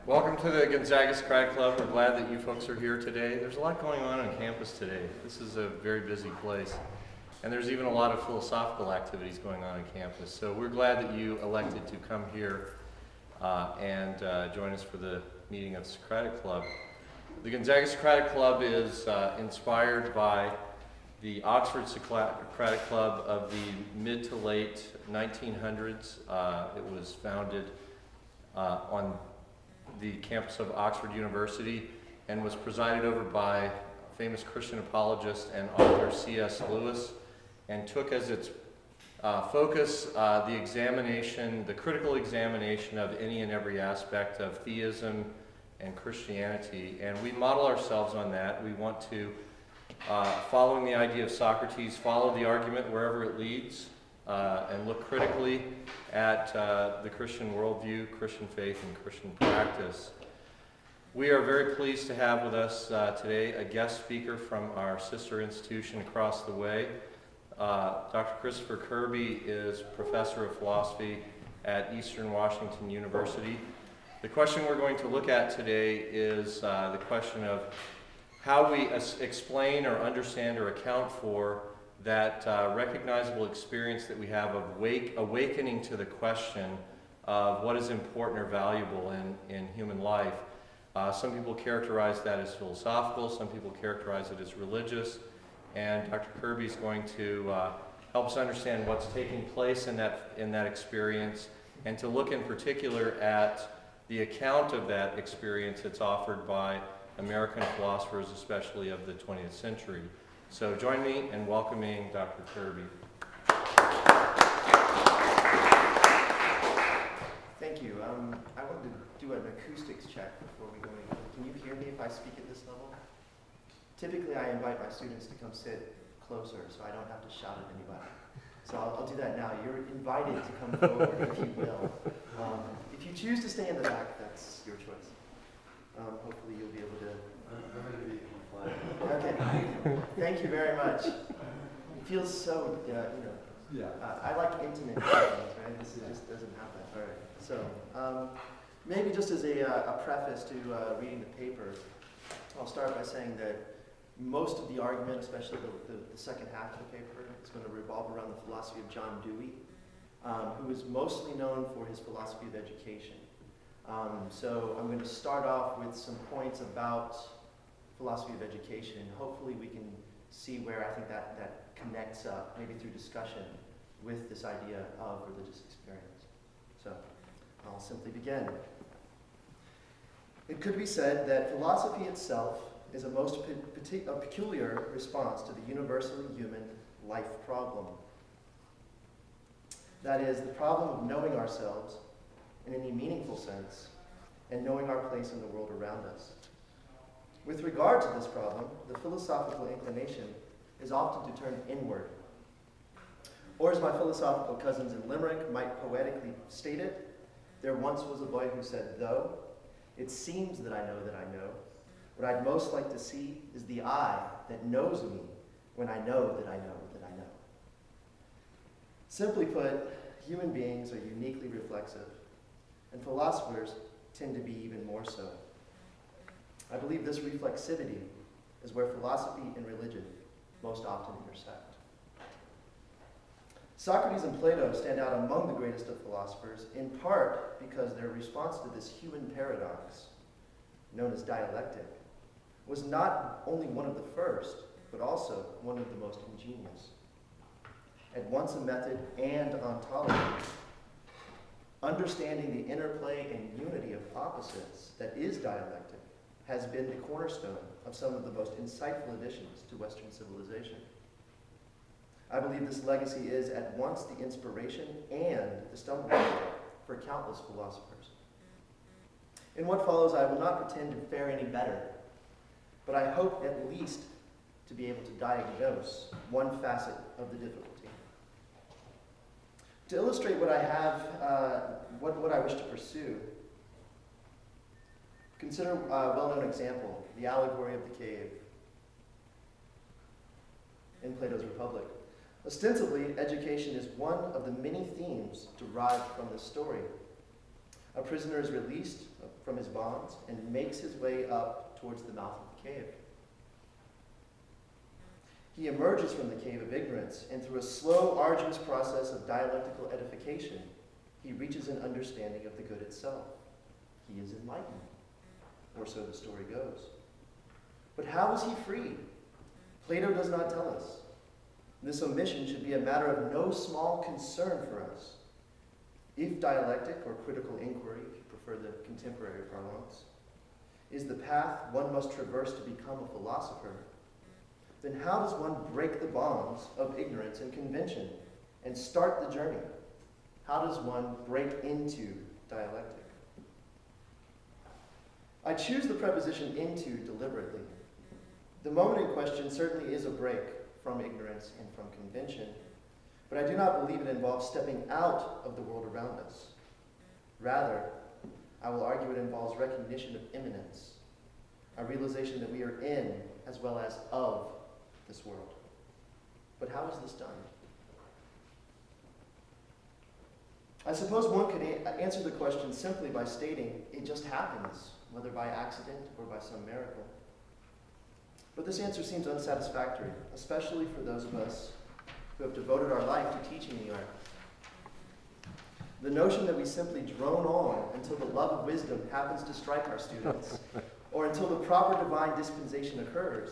Welcome to the Gonzaga Socratic Club. We're glad that you folks are here today. There's a lot going on campus today. This is a very busy place. And there's even a lot of philosophical activities going on campus. So we're glad that you elected to come here and join us for the meeting of the Socratic Club. The Gonzaga Socratic Club is inspired by the Oxford Socratic Club of the mid to late 1900s. It was founded on the campus of Oxford University and was presided over by famous Christian apologist and author C.S. Lewis, and took as its focus the critical examination of any and every aspect of theism and Christianity. And we model ourselves on that. We want to, following the idea of Socrates, follow the argument wherever it leads, and look critically at the Christian worldview, Christian faith, and Christian practice. We are very pleased to have with us today a guest speaker from our sister institution across the way. Dr. Christopher Kirby is professor of philosophy at Eastern Washington University. The question we're going to look at today is the question of how we explain or understand or account for that recognizable experience that we have of awakening to the question of what is important or valuable in human life. Some people characterize that as philosophical, some people characterize it as religious, and Dr. Kirby is going to help us understand what's taking place in that experience, and to look in particular at the account of that experience that's offered by American philosophers, especially of the 20th century. So join me in welcoming Dr. Kirby. Thank you. I wanted to do an acoustics check before we go in. Can you hear me if I speak at this level? Typically, I invite my students to come sit closer so I don't have to shout at anybody. So I'll do that now. You're invited to come forward if you will. If you choose to stay in the back, that's your choice. Hopefully you'll be able to... Okay. Thank you very much. It feels so, I like intimate things, right? This just doesn't happen. All right. So, maybe just as a preface to reading the paper, I'll start by saying that most of the argument, especially the second half of the paper, is going to revolve around the philosophy of John Dewey, who is mostly known for his philosophy of education. So I'm going to start off with some points about philosophy of education, and hopefully we can see where I think that connects up, maybe through discussion, with this idea of religious experience. So I'll simply begin. It could be said that philosophy itself is a most peculiar response to the universally human life problem. That is, the problem of knowing ourselves in any meaningful sense, and knowing our place in the world around us. With regard to this problem, the philosophical inclination is often to turn inward. Or as my philosophical cousins in Limerick might poetically state it, there once was a boy who said, though it seems that I know, what I'd most like to see is the I that knows me when I know that I know that I know. Simply put, human beings are uniquely reflexive, and philosophers tend to be even more so. I believe this reflexivity is where philosophy and religion most often intersect. Socrates and Plato stand out among the greatest of philosophers, in part because their response to this human paradox, known as dialectic, was not only one of the first, but also one of the most ingenious. At once a method and ontology, understanding the interplay and unity of opposites that is dialectic has been the cornerstone of some of the most insightful additions to Western civilization. I believe this legacy is at once the inspiration and the stumbling block for countless philosophers. In what follows, I will not pretend to fare any better, but I hope at least to be able to diagnose one facet of the difficulty. To illustrate what I have, what I wish to pursue, consider a well-known example, the allegory of the cave in Plato's Republic. Ostensibly, education is one of the many themes derived from this story. A prisoner is released from his bonds and makes his way up towards the mouth of the cave. He emerges from the cave of ignorance, and through a slow, arduous process of dialectical edification, he reaches an understanding of the good itself. He is enlightened, or so the story goes. But how is he freed? Plato does not tell us. This omission should be a matter of no small concern for us. If dialectic or critical inquiry, if you prefer the contemporary parlance, is the path one must traverse to become a philosopher, then how does one break the bonds of ignorance and convention and start the journey? How does one break into dialectic? I choose the preposition into deliberately. The moment in question certainly is a break from ignorance and from convention, but I do not believe it involves stepping out of the world around us. Rather, I will argue it involves recognition of immanence, a realization that we are in as well as of this world. But how is this done? I suppose one could answer the question simply by stating it just happens, whether by accident or by some miracle. But this answer seems unsatisfactory, especially for those of us who have devoted our life to teaching the art. The notion that we simply drone on until the love of wisdom happens to strike our students, or until the proper divine dispensation occurs,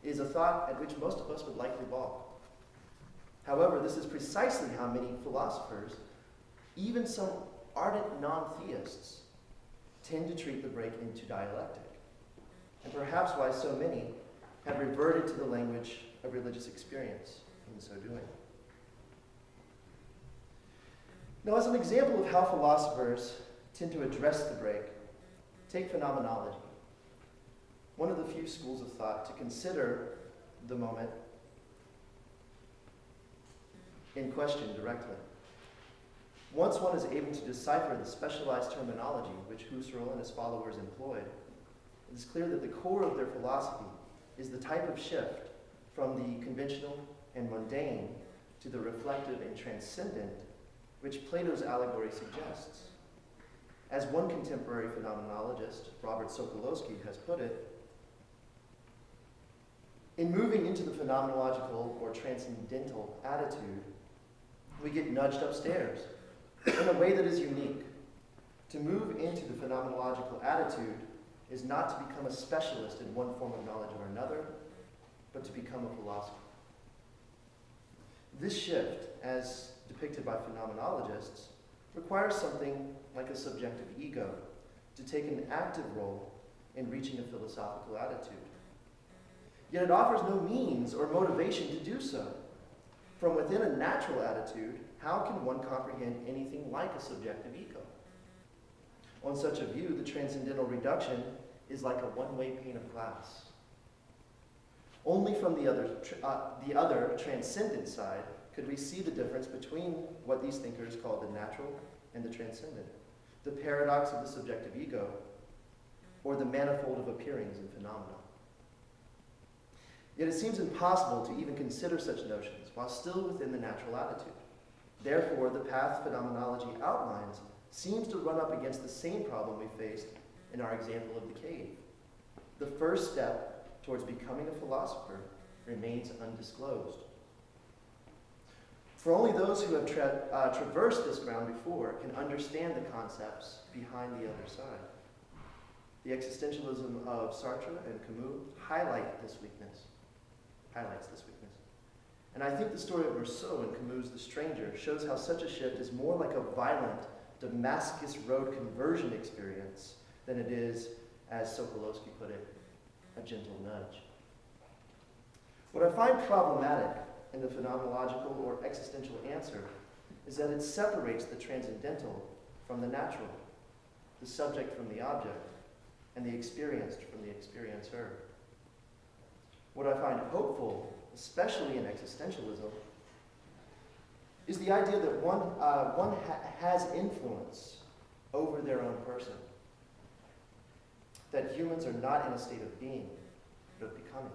is a thought at which most of us would likely balk. However, this is precisely how many philosophers, even some ardent non-theists, tend to treat the break into dialectic, and perhaps why so many have reverted to the language of religious experience in so doing. Now, as an example of how philosophers tend to address the break, take phenomenology, one of the few schools of thought to consider the moment in question directly. Once one is able to decipher the specialized terminology which Husserl and his followers employed, it is clear that the core of their philosophy is the type of shift from the conventional and mundane to the reflective and transcendent which Plato's allegory suggests. As one contemporary phenomenologist, Robert Sokolowski, has put it, in moving into the phenomenological or transcendental attitude, we get nudged upstairs in a way that is unique. To move into the phenomenological attitude is not to become a specialist in one form of knowledge or another, but to become a philosopher. This shift, as depicted by phenomenologists, requires something like a subjective ego to take an active role in reaching a philosophical attitude. Yet it offers no means or motivation to do so. From within a natural attitude, how can one comprehend anything like a subjective ego? On such a view, the transcendental reduction is like a one-way pane of glass. Only from the other transcendent side could we see the difference between what these thinkers call the natural and the transcendent, the paradox of the subjective ego, or the manifold of appearings and phenomena. Yet it seems impossible to even consider such notions while still within the natural attitude. Therefore, the path phenomenology outlines seems to run up against the same problem we faced in our example of the cave. The first step towards becoming a philosopher remains undisclosed. For only those who have traversed this ground before can understand the concepts behind the other side. The existentialism of Sartre and Camus highlights this weakness. And I think the story of Rousseau and Camus' The Stranger shows how such a shift is more like a violent Damascus Road conversion experience than it is, as Sokolowski put it, a gentle nudge. What I find problematic in the phenomenological or existential answer is that it separates the transcendental from the natural, the subject from the object, and the experienced from the experiencer. What I find hopeful, especially in existentialism, is the idea that one has influence over their own person, that humans are not in a state of being, but of becoming.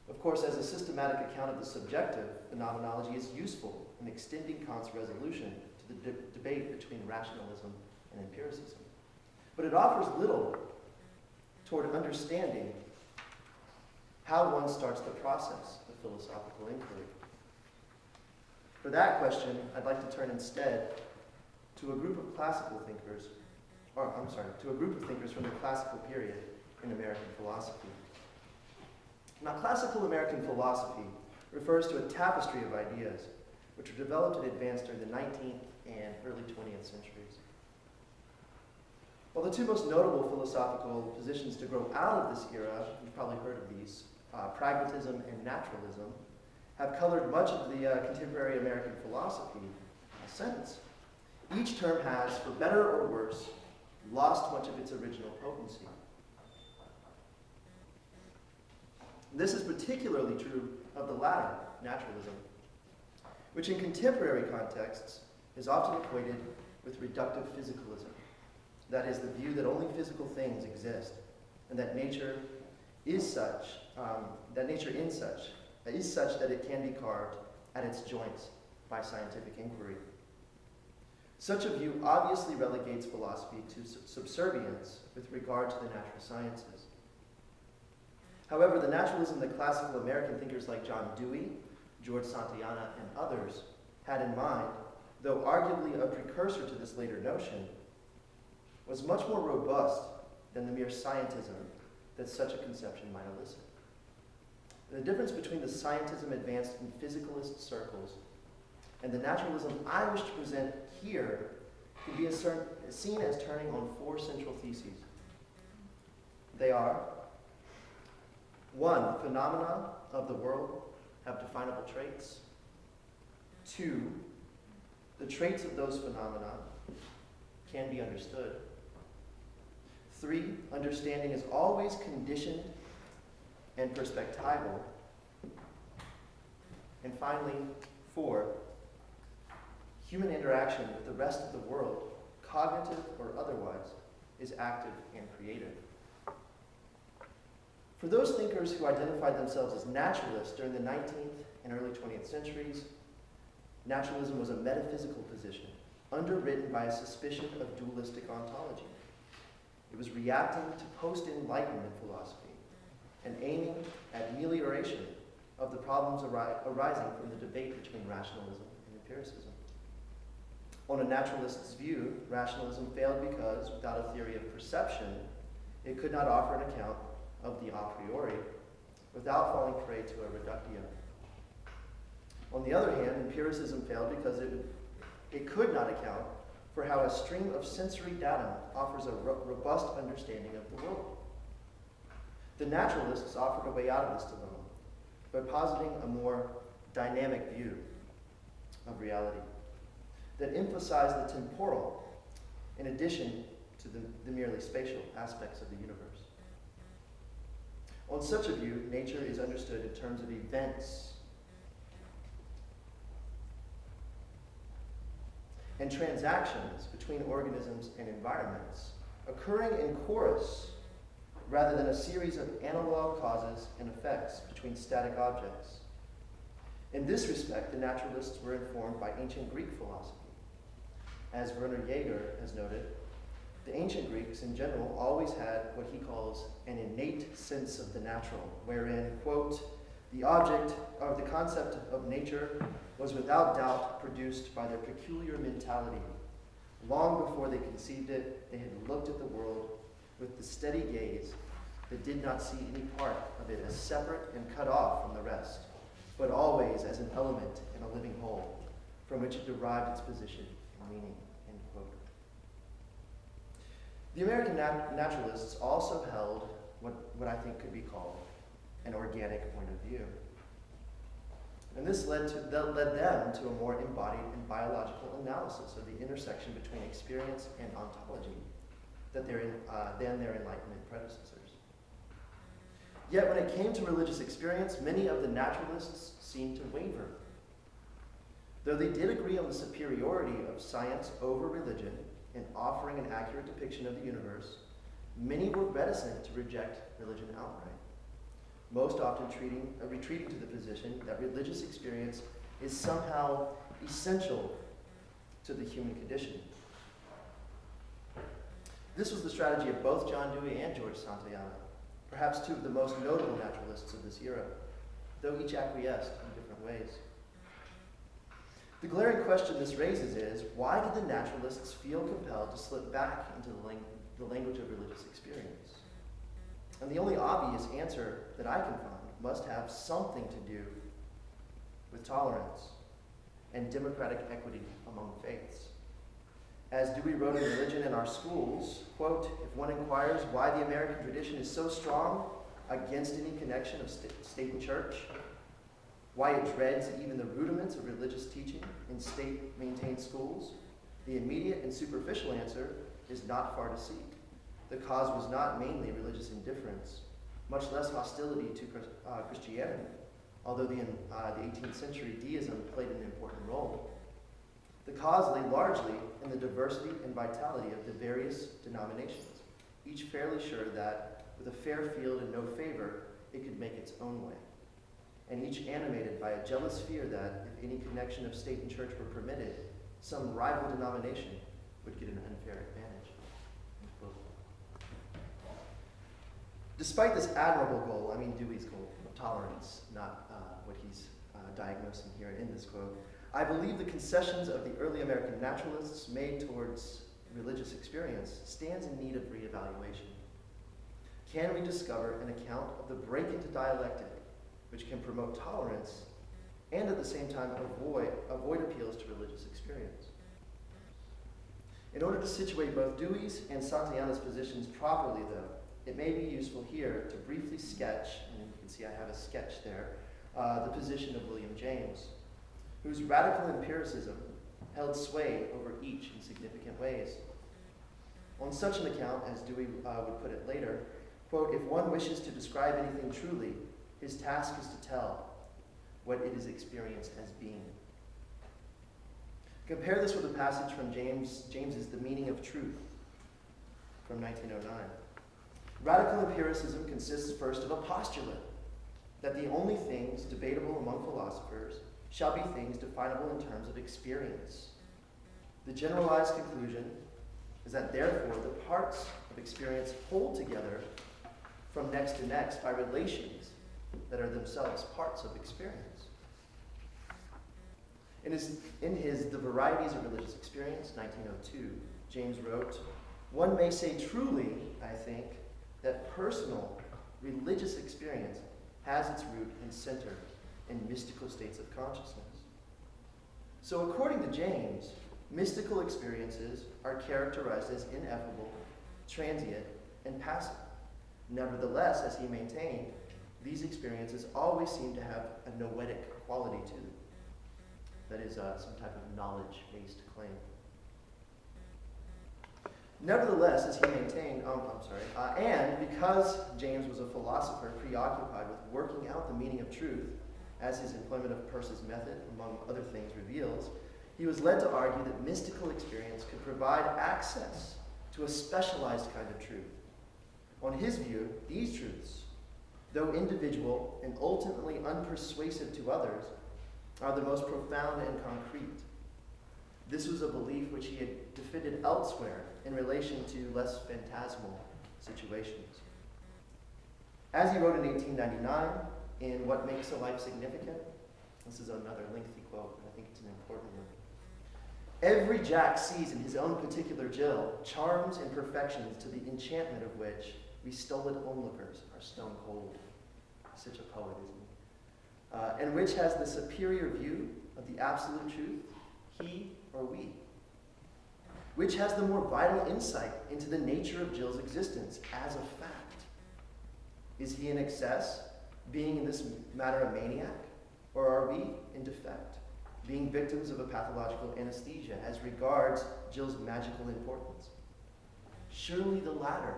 Of course, as a systematic account of the subjective, phenomenology is useful in extending Kant's resolution to the debate between rationalism and empiricism. But it offers little toward understanding how one starts the process of philosophical inquiry. For that question, I'd like to turn instead to a group of to a group of thinkers from the classical period in American philosophy. Now, classical American philosophy refers to a tapestry of ideas which were developed and advanced during the 19th and early 20th centuries. While the two most notable philosophical positions to grow out of this era, you've probably heard of these, pragmatism and naturalism, have colored much of the contemporary American philosophy since. Each term has, for better or worse, lost much of its original potency. This is particularly true of the latter, naturalism, which in contemporary contexts is often equated with reductive physicalism. That is, the view that only physical things exist, and that nature is such that it can be carved at its joints by scientific inquiry. Such a view obviously relegates philosophy to subservience with regard to the natural sciences. However, the naturalism that classical American thinkers like John Dewey, George Santayana, and others had in mind, though arguably a precursor to this later notion, was much more robust than the mere scientism that such a conception might elicit. The difference between the scientism advanced in physicalist circles and the naturalism I wish to present here can be seen as turning on four central theses. They are: 1, phenomena of the world have definable traits. 2, the traits of those phenomena can be understood. 3, understanding is always conditioned and perspectival. And finally, 4, human interaction with the rest of the world, cognitive or otherwise, is active and creative. For those thinkers who identified themselves as naturalists during the 19th and early 20th centuries, naturalism was a metaphysical position, underwritten by a suspicion of dualistic ontology. It was reacting to post-Enlightenment philosophy and aiming at amelioration of the problems arising from the debate between rationalism and empiricism. On a naturalist's view, rationalism failed because, without a theory of perception, it could not offer an account of the a priori without falling prey to a reductio. On the other hand, empiricism failed because it could not account for how a stream of sensory data offers a robust understanding of the world. The naturalists offered a way out of this dilemma by positing a more dynamic view of reality that emphasized the temporal in addition to the merely spatial aspects of the universe. On such a view, nature is understood in terms of events and transactions between organisms and environments, occurring in chorus rather than a series of analog causes and effects between static objects. In this respect, the naturalists were informed by ancient Greek philosophy. As Werner Jaeger has noted, the ancient Greeks in general always had what he calls an innate sense of the natural, wherein, quote, the object or the concept of nature was without doubt produced by their peculiar mentality. Long before they conceived it, they had looked at the world with the steady gaze that did not see any part of it as separate and cut off from the rest, but always as an element in a living whole, from which it derived its position and meaning, end quote. The American naturalists also held what I think could be called an organic point of view. And this led them to a more embodied and biological analysis of the intersection between experience and ontology than their Enlightenment predecessors. Yet when it came to religious experience, many of the naturalists seemed to waver. Though they did agree on the superiority of science over religion in offering an accurate depiction of the universe, many were reticent to reject religion outright, most often retreating to the position that religious experience is somehow essential to the human condition. This was the strategy of both John Dewey and George Santayana, perhaps two of the most notable naturalists of this era, though each acquiesced in different ways. The glaring question this raises is, why did the naturalists feel compelled to slip back into the language of religious experience? And the only obvious answer that I can find must have something to do with tolerance and democratic equity among faiths. As Dewey wrote in Religion in Our Schools, quote, "If one inquires why the American tradition is so strong against any connection of state and church, why it dreads even the rudiments of religious teaching in state-maintained schools, the immediate and superficial answer is not far to seek. The cause was not mainly religious indifference, much less hostility to Christianity, although the 18th century deism played an important role. The cause lay largely in the diversity and vitality of the various denominations, each fairly sure that, with a fair field and no favor, it could make its own way, and each animated by a jealous fear that, if any connection of state and church were permitted, some rival denomination would get an unfair advantage." Despite this admirable goal, I mean Dewey's goal of tolerance, not what he's diagnosing here in this quote, I believe the concessions of the early American naturalists made towards religious experience stands in need of reevaluation. Can we discover an account of the break into dialectic which can promote tolerance and at the same time avoid appeals to religious experience? In order to situate both Dewey's and Santayana's positions properly, though, it may be useful here to briefly sketch, and you can see I have a sketch there, the position of William James, whose radical empiricism held sway over each in significant ways. On such an account, as Dewey would put it later, quote, "If one wishes to describe anything truly, his task is to tell what it is experienced as being." Compare this with a passage from James's The Meaning of Truth from 1909. Radical empiricism consists first of a postulate that the only things debatable among philosophers shall be things definable in terms of experience. The generalized conclusion is that therefore the parts of experience hold together from next to next by relations that are themselves parts of experience. In his The Varieties of Religious Experience, 1902, James wrote, "One may say truly, I think, that personal religious experience has its root and center in mystical states of consciousness." So according to James, mystical experiences are characterized as ineffable, transient, and passive. Nevertheless, as he maintained, these experiences always seem to have a noetic quality to them. That is, some type of knowledge-based claim. Nevertheless, as he maintained, and because James was a philosopher preoccupied with working out the meaning of truth, as his employment of Peirce's method, among other things, reveals, he was led to argue that mystical experience could provide access to a specialized kind of truth. On his view, these truths, though individual and ultimately unpersuasive to others, are the most profound and concrete. This was a belief which he had defended elsewhere in relation to less phantasmal situations. As he wrote in 1899, in What Makes a Life Significant, this is another lengthy quote, but I think it's an important one. "Every Jack sees in his own particular Jill charms and perfections to the enchantment of which we stolid onlookers are stone cold." Such a poet, isn't he? "And which has the superior view of the absolute truth, he or we? Which has the more vital insight into the nature of Jill's existence as a fact? Is he in excess, being in this matter a maniac? Or are we in defect, being victims of a pathological anesthesia as regards Jill's magical importance? Surely the latter.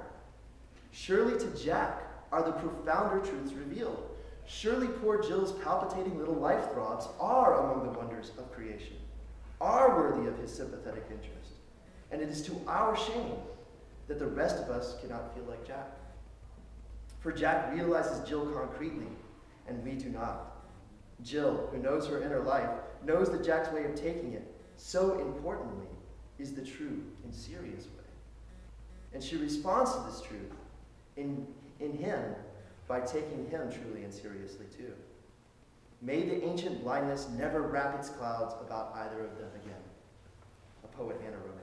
Surely to Jack are the profounder truths revealed. Surely poor Jill's palpitating little life throbs are among the wonders of creation, are worthy of his sympathetic interest. And it is to our shame that the rest of us cannot feel like Jack. For Jack realizes Jill concretely, and we do not. Jill, who knows her inner life, knows that Jack's way of taking it, so importantly, is the true and serious way. And she responds to this truth in him by taking him truly and seriously too. May the ancient blindness never wrap its clouds about either of them again. A poet and a romantic.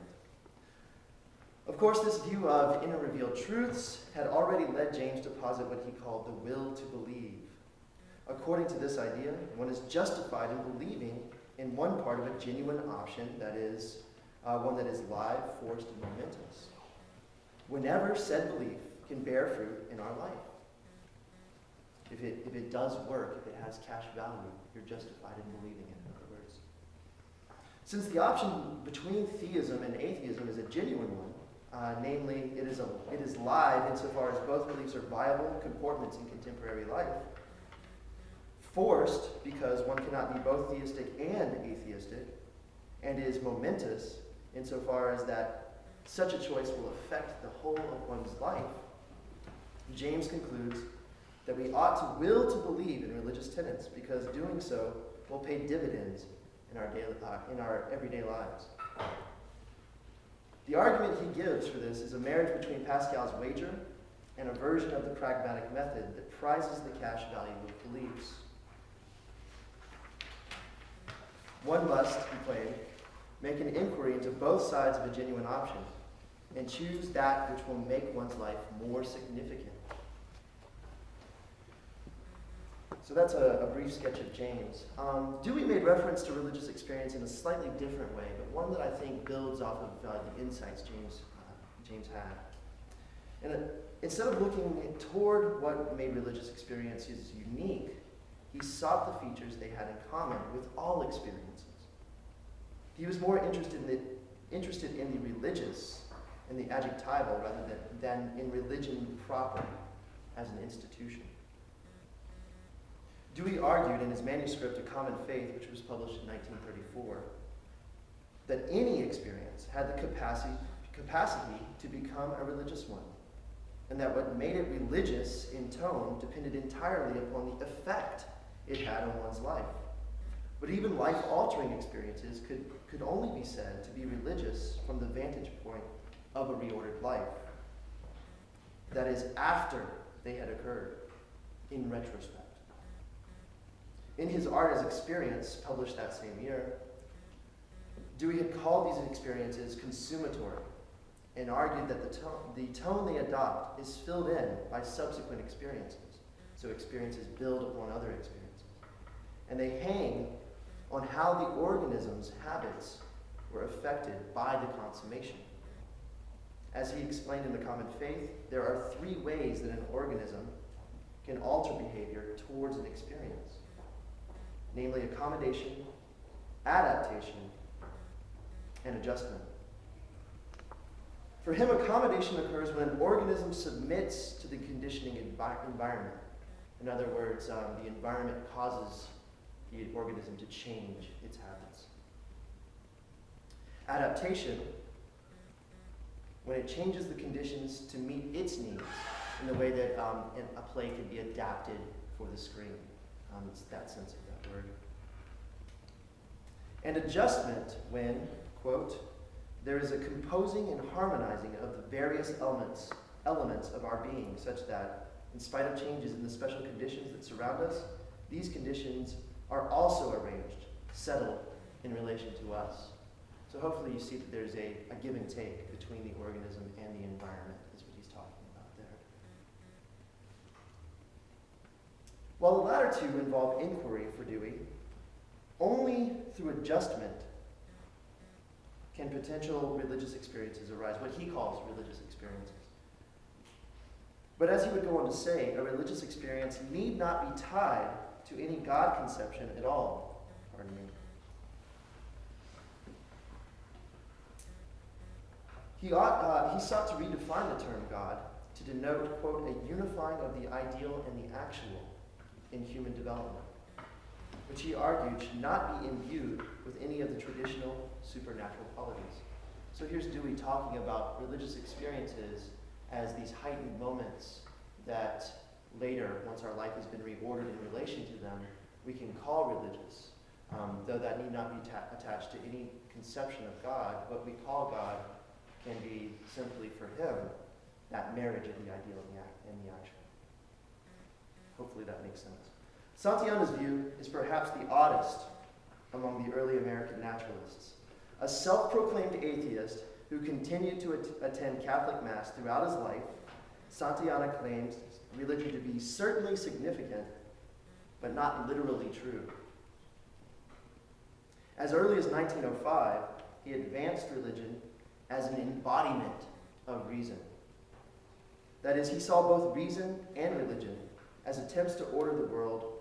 Of course, this view of inner revealed truths had already led James to posit what he called the will to believe. According to this idea, one is justified in believing in one part of a genuine option, that is, one that is live, forced, and momentous, whenever said belief can bear fruit in our life. If it does work, if it has cash value, you're justified in believing it, in other words. Since the option between theism and atheism is a genuine one, namely, it is live insofar as both beliefs are viable comportments in contemporary life, forced because one cannot be both theistic and atheistic, and is momentous insofar as that such a choice will affect the whole of one's life, James concludes that we ought to will to believe in religious tenets because doing so will pay dividends in our everyday lives. The argument he gives for this is a marriage between Pascal's wager and a version of the pragmatic method that prizes the cash value of beliefs. One must, he claimed, make an inquiry into both sides of a genuine option and choose that which will make one's life more significant. So that's a brief sketch of James. Dewey made reference to religious experience in a slightly different way, but one that I think builds off of the insights James had. And instead of looking toward what made religious experiences unique, he sought the features they had in common with all experiences. He was more interested in the religious, in the adjectival, rather than in religion proper as an institution. Dewey argued in his manuscript, A Common Faith, which was published in 1934, that any experience had the capacity to become a religious one, and that what made it religious in tone depended entirely upon the effect it had on one's life. But even life-altering experiences could only be said to be religious from the vantage point of a reordered life. That is, after they had occurred, in retrospect. In his Art as Experience, published that same year, Dewey had called these experiences consumatory and argued that the tone they adopt is filled in by subsequent experiences. So experiences build upon other experiences. And they hang on how the organism's habits were affected by the consummation. As he explained in The Common Faith, there are three ways that an organism can alter behavior towards an experience. Namely, accommodation, adaptation, and adjustment. For him, accommodation occurs when an organism submits to the conditioning environment. In other words, the environment causes the organism to change its habits. Adaptation, when it changes the conditions to meet its needs in the way that a play can be adapted for the screen. It's that sense of that word. And adjustment when, quote, there is a composing and harmonizing of the various elements of our being, such that, in spite of changes in the special conditions that surround us, these conditions are also arranged, settled in relation to us. So hopefully you see that there's a give and take between the organism and the environment, is what he's talking about there. While the latter two involve inquiry for Dewey, only through adjustment can potential religious experiences arise, what he calls religious experiences. But as he would go on to say, a religious experience need not be tied to any God conception at all. Pardon me. He sought to redefine the term God to denote, quote, a unifying of the ideal and the actual in human development, which he argued should not be imbued with any of the traditional supernatural qualities. So here's Dewey talking about religious experiences as these heightened moments that later, once our life has been reordered in relation to them, we can call religious. Though that need not be attached to any conception of God, what we call God can be simply for him that marriage of the ideal and the actual. Hopefully that makes sense. Santayana's view is perhaps the oddest among the early American naturalists. A self-proclaimed atheist who continued to attend Catholic Mass throughout his life, Santayana claims religion to be certainly significant, but not literally true. As early as 1905, he advanced religion as an embodiment of reason. That is, he saw both reason and religion as attempts to order the world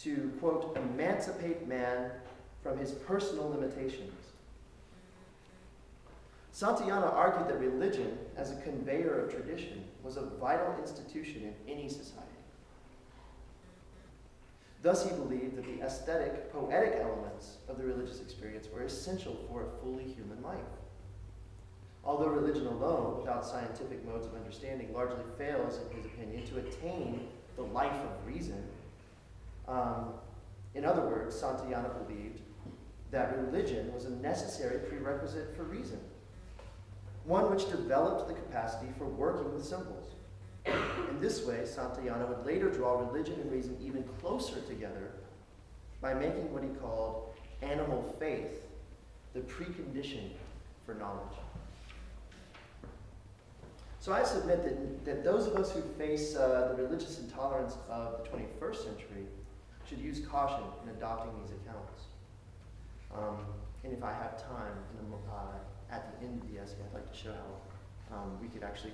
to, quote, emancipate man from his personal limitations. Santayana argued that religion, as a conveyor of tradition, was a vital institution in any society. Thus, he believed that the aesthetic, poetic elements of the religious experience were essential for a fully human life. Although religion alone, without scientific modes of understanding, largely fails, in his opinion, to attain the life of reason, in other words, Santayana believed that religion was a necessary prerequisite for reason, one which developed the capacity for working with symbols. In this way, Santayana would later draw religion and reason even closer together by making what he called animal faith the precondition for knowledge. So I submit that those of us who face the religious intolerance of the 21st century should use caution in adopting these accounts. And if I have time, at the end of the essay, I'd like to show how we could actually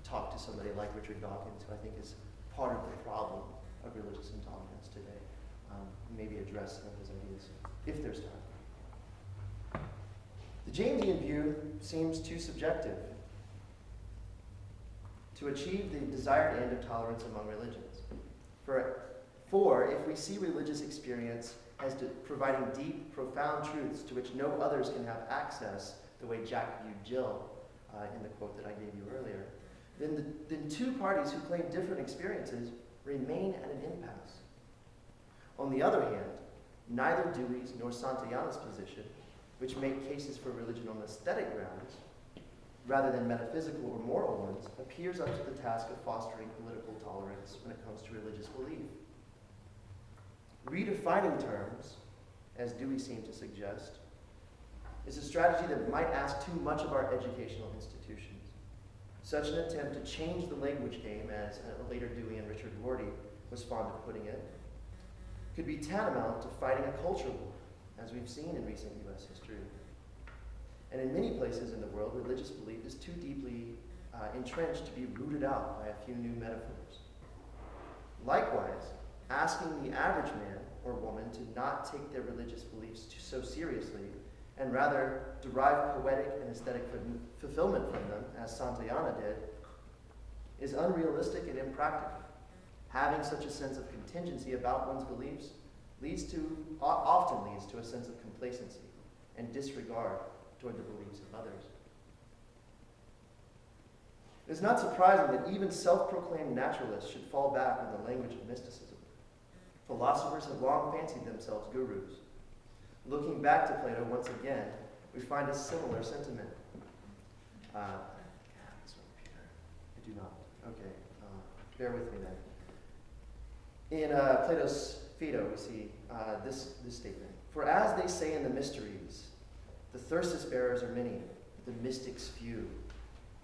talk to somebody like Richard Dawkins, who I think is part of the problem of religious intolerance today. Maybe address some of his ideas, if there's time. The Jamesian view seems too subjective to achieve the desired end of tolerance among religions. For if we see religious experience as providing deep, profound truths to which no others can have access, the way Jack viewed Jill in the quote that I gave you earlier, then two parties who claim different experiences remain at an impasse. On the other hand, neither Dewey's nor Santayana's position, which make cases for religion on aesthetic grounds, rather than metaphysical or moral ones, appears up to the task of fostering political tolerance when it comes to religious belief. Redefining terms, as Dewey seemed to suggest, is a strategy that might ask too much of our educational institutions. Such an attempt to change the language game, as later Dewey and Richard Rorty was fond of putting it, could be tantamount to fighting a culture war, as we've seen in recent U.S. history. And in many places in the world, religious belief is too deeply entrenched to be rooted out by a few new metaphors. Likewise, asking the average man or woman to not take their religious beliefs so seriously and rather derive poetic and aesthetic fulfillment from them, as Santayana did, is unrealistic and impractical. Having such a sense of contingency about one's beliefs often leads to a sense of complacency and disregard toward the beliefs of others. It is not surprising that even self-proclaimed naturalists should fall back on the language of mysticism. Philosophers have long fancied themselves gurus. Looking back to Plato once again, we find a similar sentiment. I do not. Okay, bear with me then. In Plato's Phaedo, we see this statement. For as they say in the mysteries, the thyrsus bearers are many, the mystics few.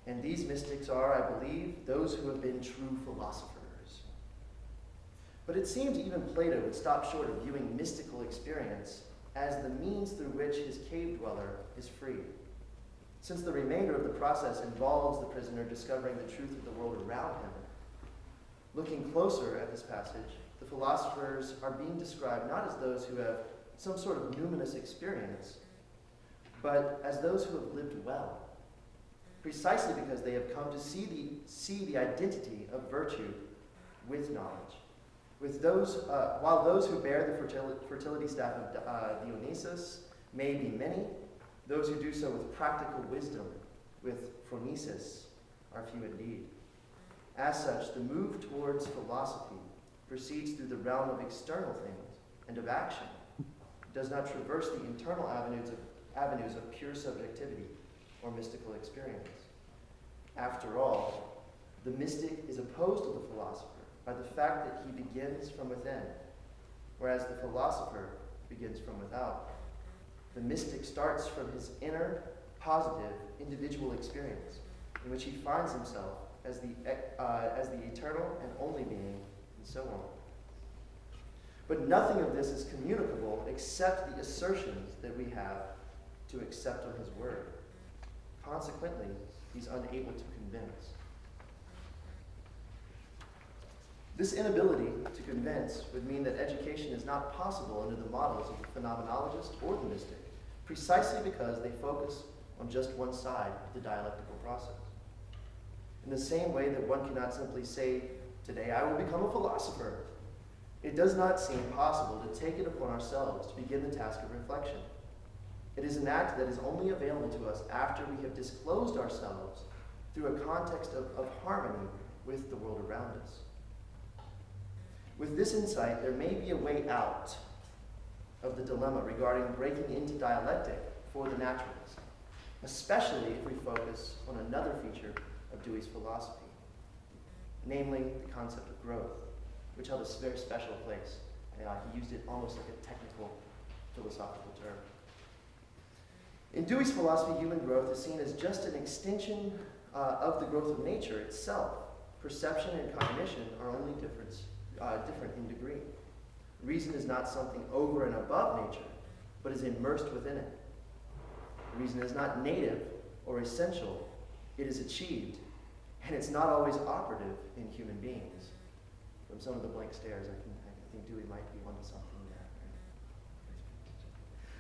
And these mystics are, I believe, those who have been true philosophers. But it seems even Plato would stop short of viewing mystical experience as the means through which his cave dweller is freed. Since the remainder of the process involves the prisoner discovering the truth of the world around him. Looking closer at this passage, the philosophers are being described not as those who have some sort of numinous experience, but as those who have lived well, precisely because they have come to see the identity of virtue with knowledge. While those who bear the fertility staff of Dionysus may be many, those who do so with practical wisdom, with phronesis, are few indeed. As such, the move towards philosophy proceeds through the realm of external things and of action, does not traverse the internal avenues of pure subjectivity or mystical experience. After all, the mystic is opposed to the philosopher by the fact that he begins from within, whereas the philosopher begins from without. The mystic starts from his inner, positive, individual experience, in which he finds himself as the eternal and only being, and so on. But nothing of this is communicable except the assertions that we have to accept on his word. Consequently, he's unable to convince. This inability to convince would mean that education is not possible under the models of the phenomenologist or the mystic, precisely because they focus on just one side of the dialectical process. In the same way that one cannot simply say, "Today I will become a philosopher," it does not seem possible to take it upon ourselves to begin the task of reflection. It is an act that is only available to us after we have disclosed ourselves through a context of harmony with the world around us. With this insight, there may be a way out of the dilemma regarding breaking into dialectic for the naturalist, especially if we focus on another feature of Dewey's philosophy, namely the concept of growth, which held a very special place. He used it almost like a technical philosophical term. In Dewey's philosophy, human growth is seen as just an extension of the growth of nature itself. Perception and cognition are only different in degree. Reason is not something over and above nature, but is immersed within it. Reason is not native or essential, it is achieved, and it's not always operative in human beings. From some of the blank stares, I think Dewey might be onto something there.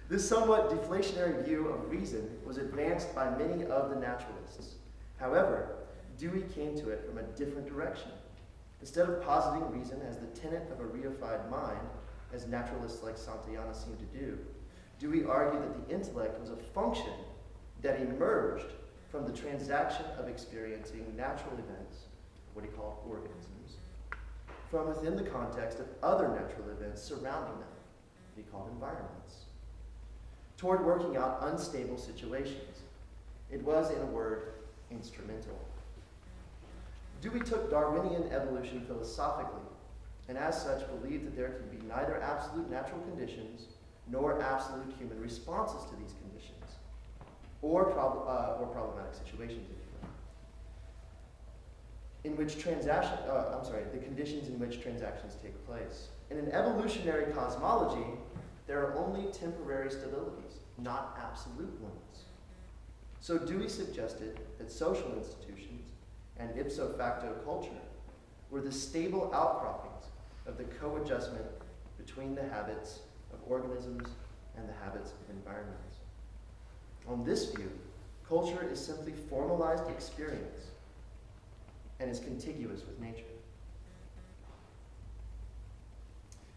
This somewhat deflationary view of reason was advanced by many of the naturalists. However, Dewey came to it from a different direction. Instead of positing reason as the tenet of a reified mind, as naturalists like Santayana seem to do, Dewey argued that the intellect was a function that emerged from the transaction of experiencing natural events, what he called organisms, from within the context of other natural events surrounding them, what he called environments, toward working out unstable situations. It was, in a word, instrumental. Dewey took Darwinian evolution philosophically, and as such believed that there could be neither absolute natural conditions nor absolute human responses to these conditions, or problematic situations, if you will, the conditions in which transactions take place. In an evolutionary cosmology, there are only temporary stabilities, not absolute ones. So Dewey suggested that social institutions and ipso facto culture were the stable outcroppings of the co-adjustment between the habits of organisms and the habits of environments. On this view, culture is simply formalized experience and is contiguous with nature.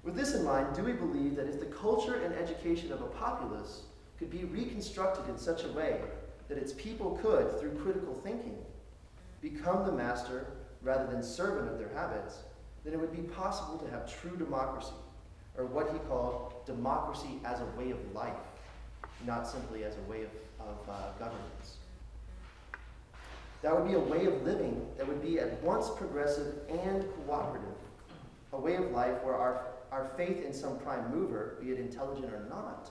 With this in mind, Dewey believed that if the culture and education of a populace could be reconstructed in such a way that its people could, through critical thinking, become the master rather than servant of their habits, then it would be possible to have true democracy, or what he called democracy as a way of life, not simply as a way of governance. That would be a way of living that would be at once progressive and cooperative, a way of life where our faith in some prime mover, be it intelligent or not,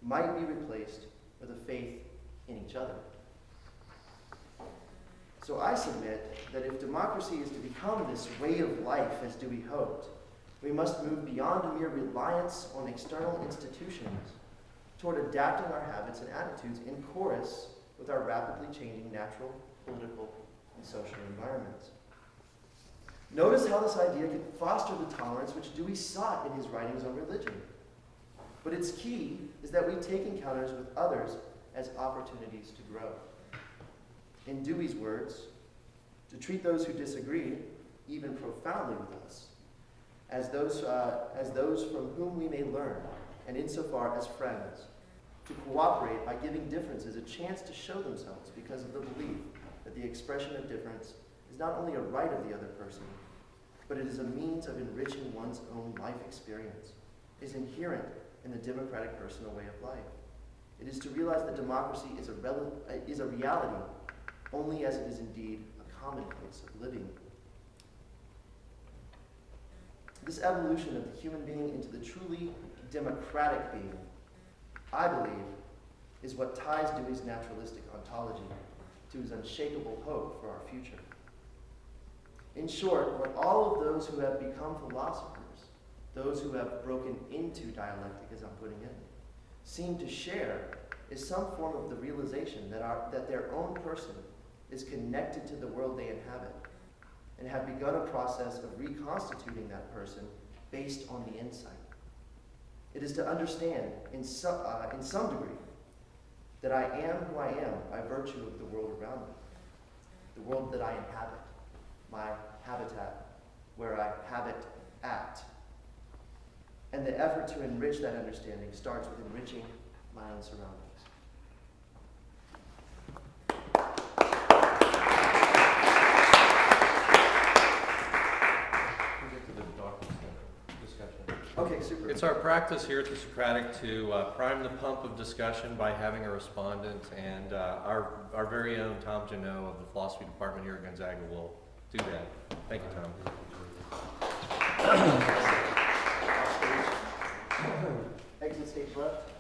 might be replaced with a faith in each other. So I submit that if democracy is to become this way of life as Dewey hoped, we must move beyond a mere reliance on external institutions toward adapting our habits and attitudes in chorus with our rapidly changing natural, political, and social environments. Notice how this idea can foster the tolerance which Dewey sought in his writings on religion. But its key is that we take encounters with others as opportunities to grow. In Dewey's words, to treat those who disagree, even profoundly with us, as those from whom we may learn, and insofar as friends, to cooperate by giving differences a chance to show themselves because of the belief that the expression of difference is not only a right of the other person, but it is a means of enriching one's own life experience. is inherent in the democratic personal way of life. It is to realize that democracy is a reality only as it is indeed a commonplace of living. This evolution of the human being into the truly democratic being, I believe, is what ties Dewey's naturalistic ontology to his unshakable hope for our future. In short, what all of those who have become philosophers, those who have broken into dialectic, as I'm putting it, seem to share is some form of the realization that their own person is connected to the world they inhabit, and have begun a process of reconstituting that person based on the insight. It is to understand, in some degree, that I am who I am by virtue of the world around me, the world that I inhabit, my habitat, where I habit at. And the effort to enrich that understanding starts with enriching my own surroundings. Okay, super. It's our practice here at the Socratic to prime the pump of discussion by having a respondent, and our very own Tom Janot of the philosophy department here at Gonzaga will do that. Thank you, Tom. Exit stage left.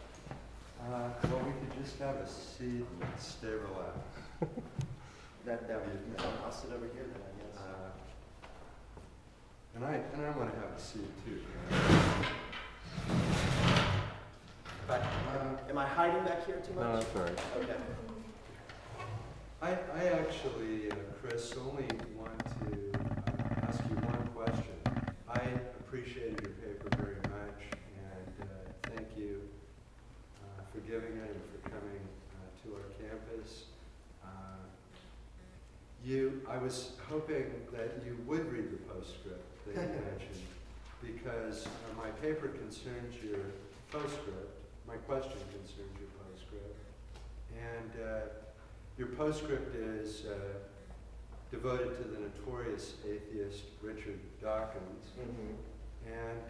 Well, we could just have a seat and stay relaxed. That would be fun. I'll sit over here then, I guess. And I want to have a seat too. Am I hiding back here too much? No, that's all right. Okay. I actually, Chris, only want to ask you one question. I appreciated your paper very much, and thank you for giving it and for coming to our campus. I was hoping that you would read the postscript that you mentioned, because my paper concerns your postscript. My question concerns your postscript. And your postscript is devoted to the notorious atheist Richard Dawkins. Mm-hmm. And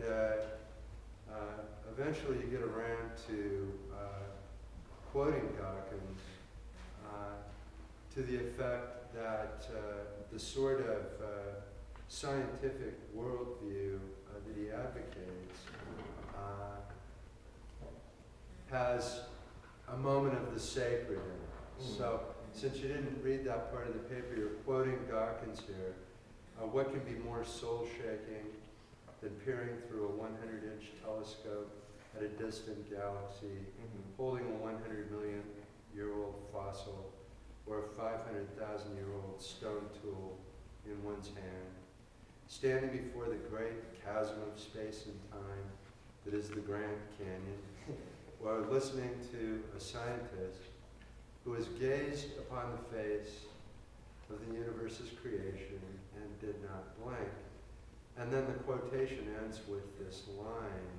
eventually you get around to quoting Dawkins to the effect that the sort of scientific worldview that he advocates has a moment of the sacred in it. Mm. So, since you didn't read that part of the paper, you're quoting Dawkins here. What can be more soul-shaking than peering through a 100-inch telescope at a distant galaxy, holding a 100-million-year-old fossil or a 500,000-year-old stone tool in one's hand, standing before the great chasm of space and time that is the Grand Canyon, or listening to a scientist who has gazed upon the face of the universe's creation and did not blink. And then the quotation ends with this line,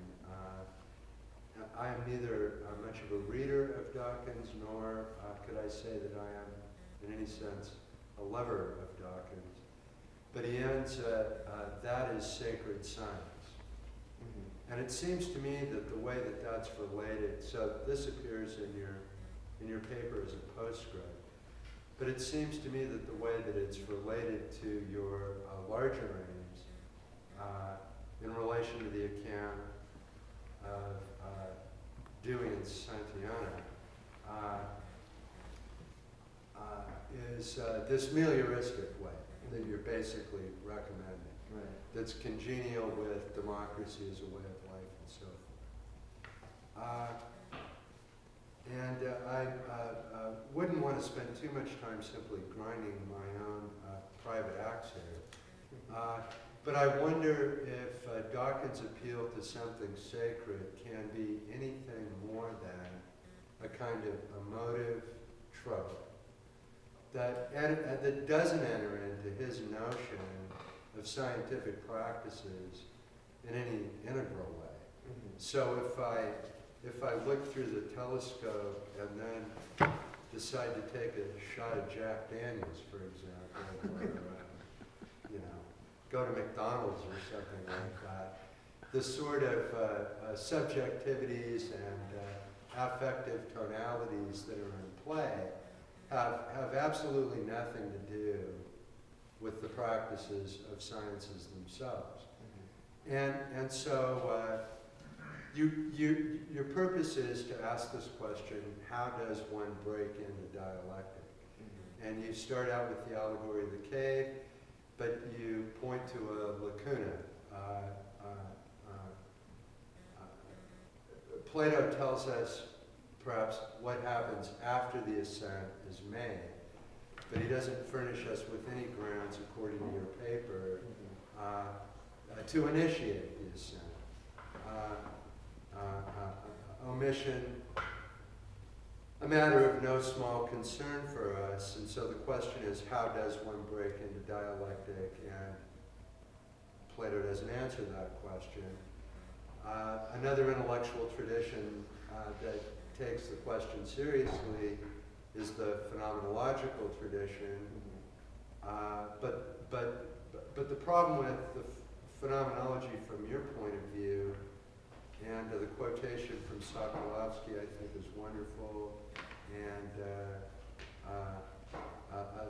I am neither much of a reader of Dawkins, nor could I say that I am, in any sense, a lover of Dawkins. But he ends, that is sacred science. And it seems to me that the way that that's related, so this appears in your paper as a postscript, but it seems to me that the way that it's related to your larger aims in relation to the account of Dewey and Santayana is this melioristic way that you're basically recommending. Right. That's congenial with democracy as a way of life and so forth. I wouldn't want to spend too much time simply grinding my own private axe here. But I wonder if Dawkins' appeal to something sacred can be anything more than a kind of emotive trope that doesn't enter into his notion of scientific practices in any integral way. So if I look through the telescope and then decide to take a shot of Jack Daniels, for example, or go to McDonald's or something like that, the sort of subjectivities and affective tonalities that are in play have absolutely nothing to do with the practices of sciences themselves. And so your purpose is to ask this question, how does one break into dialectic? And you start out with the allegory of the cave, but you point to a lacuna. Plato tells us perhaps what happens after the ascent is made, but he doesn't furnish us with any grounds, according to your paper, to initiate the ascent. Omission, a matter of no small concern for us, and so the question is, how does one break into dialectic? And Plato doesn't answer that question. Another intellectual tradition that takes the question seriously is the phenomenological tradition. But the problem with the phenomenology from your point of view, and the quotation from Sokolovsky I think is wonderful, and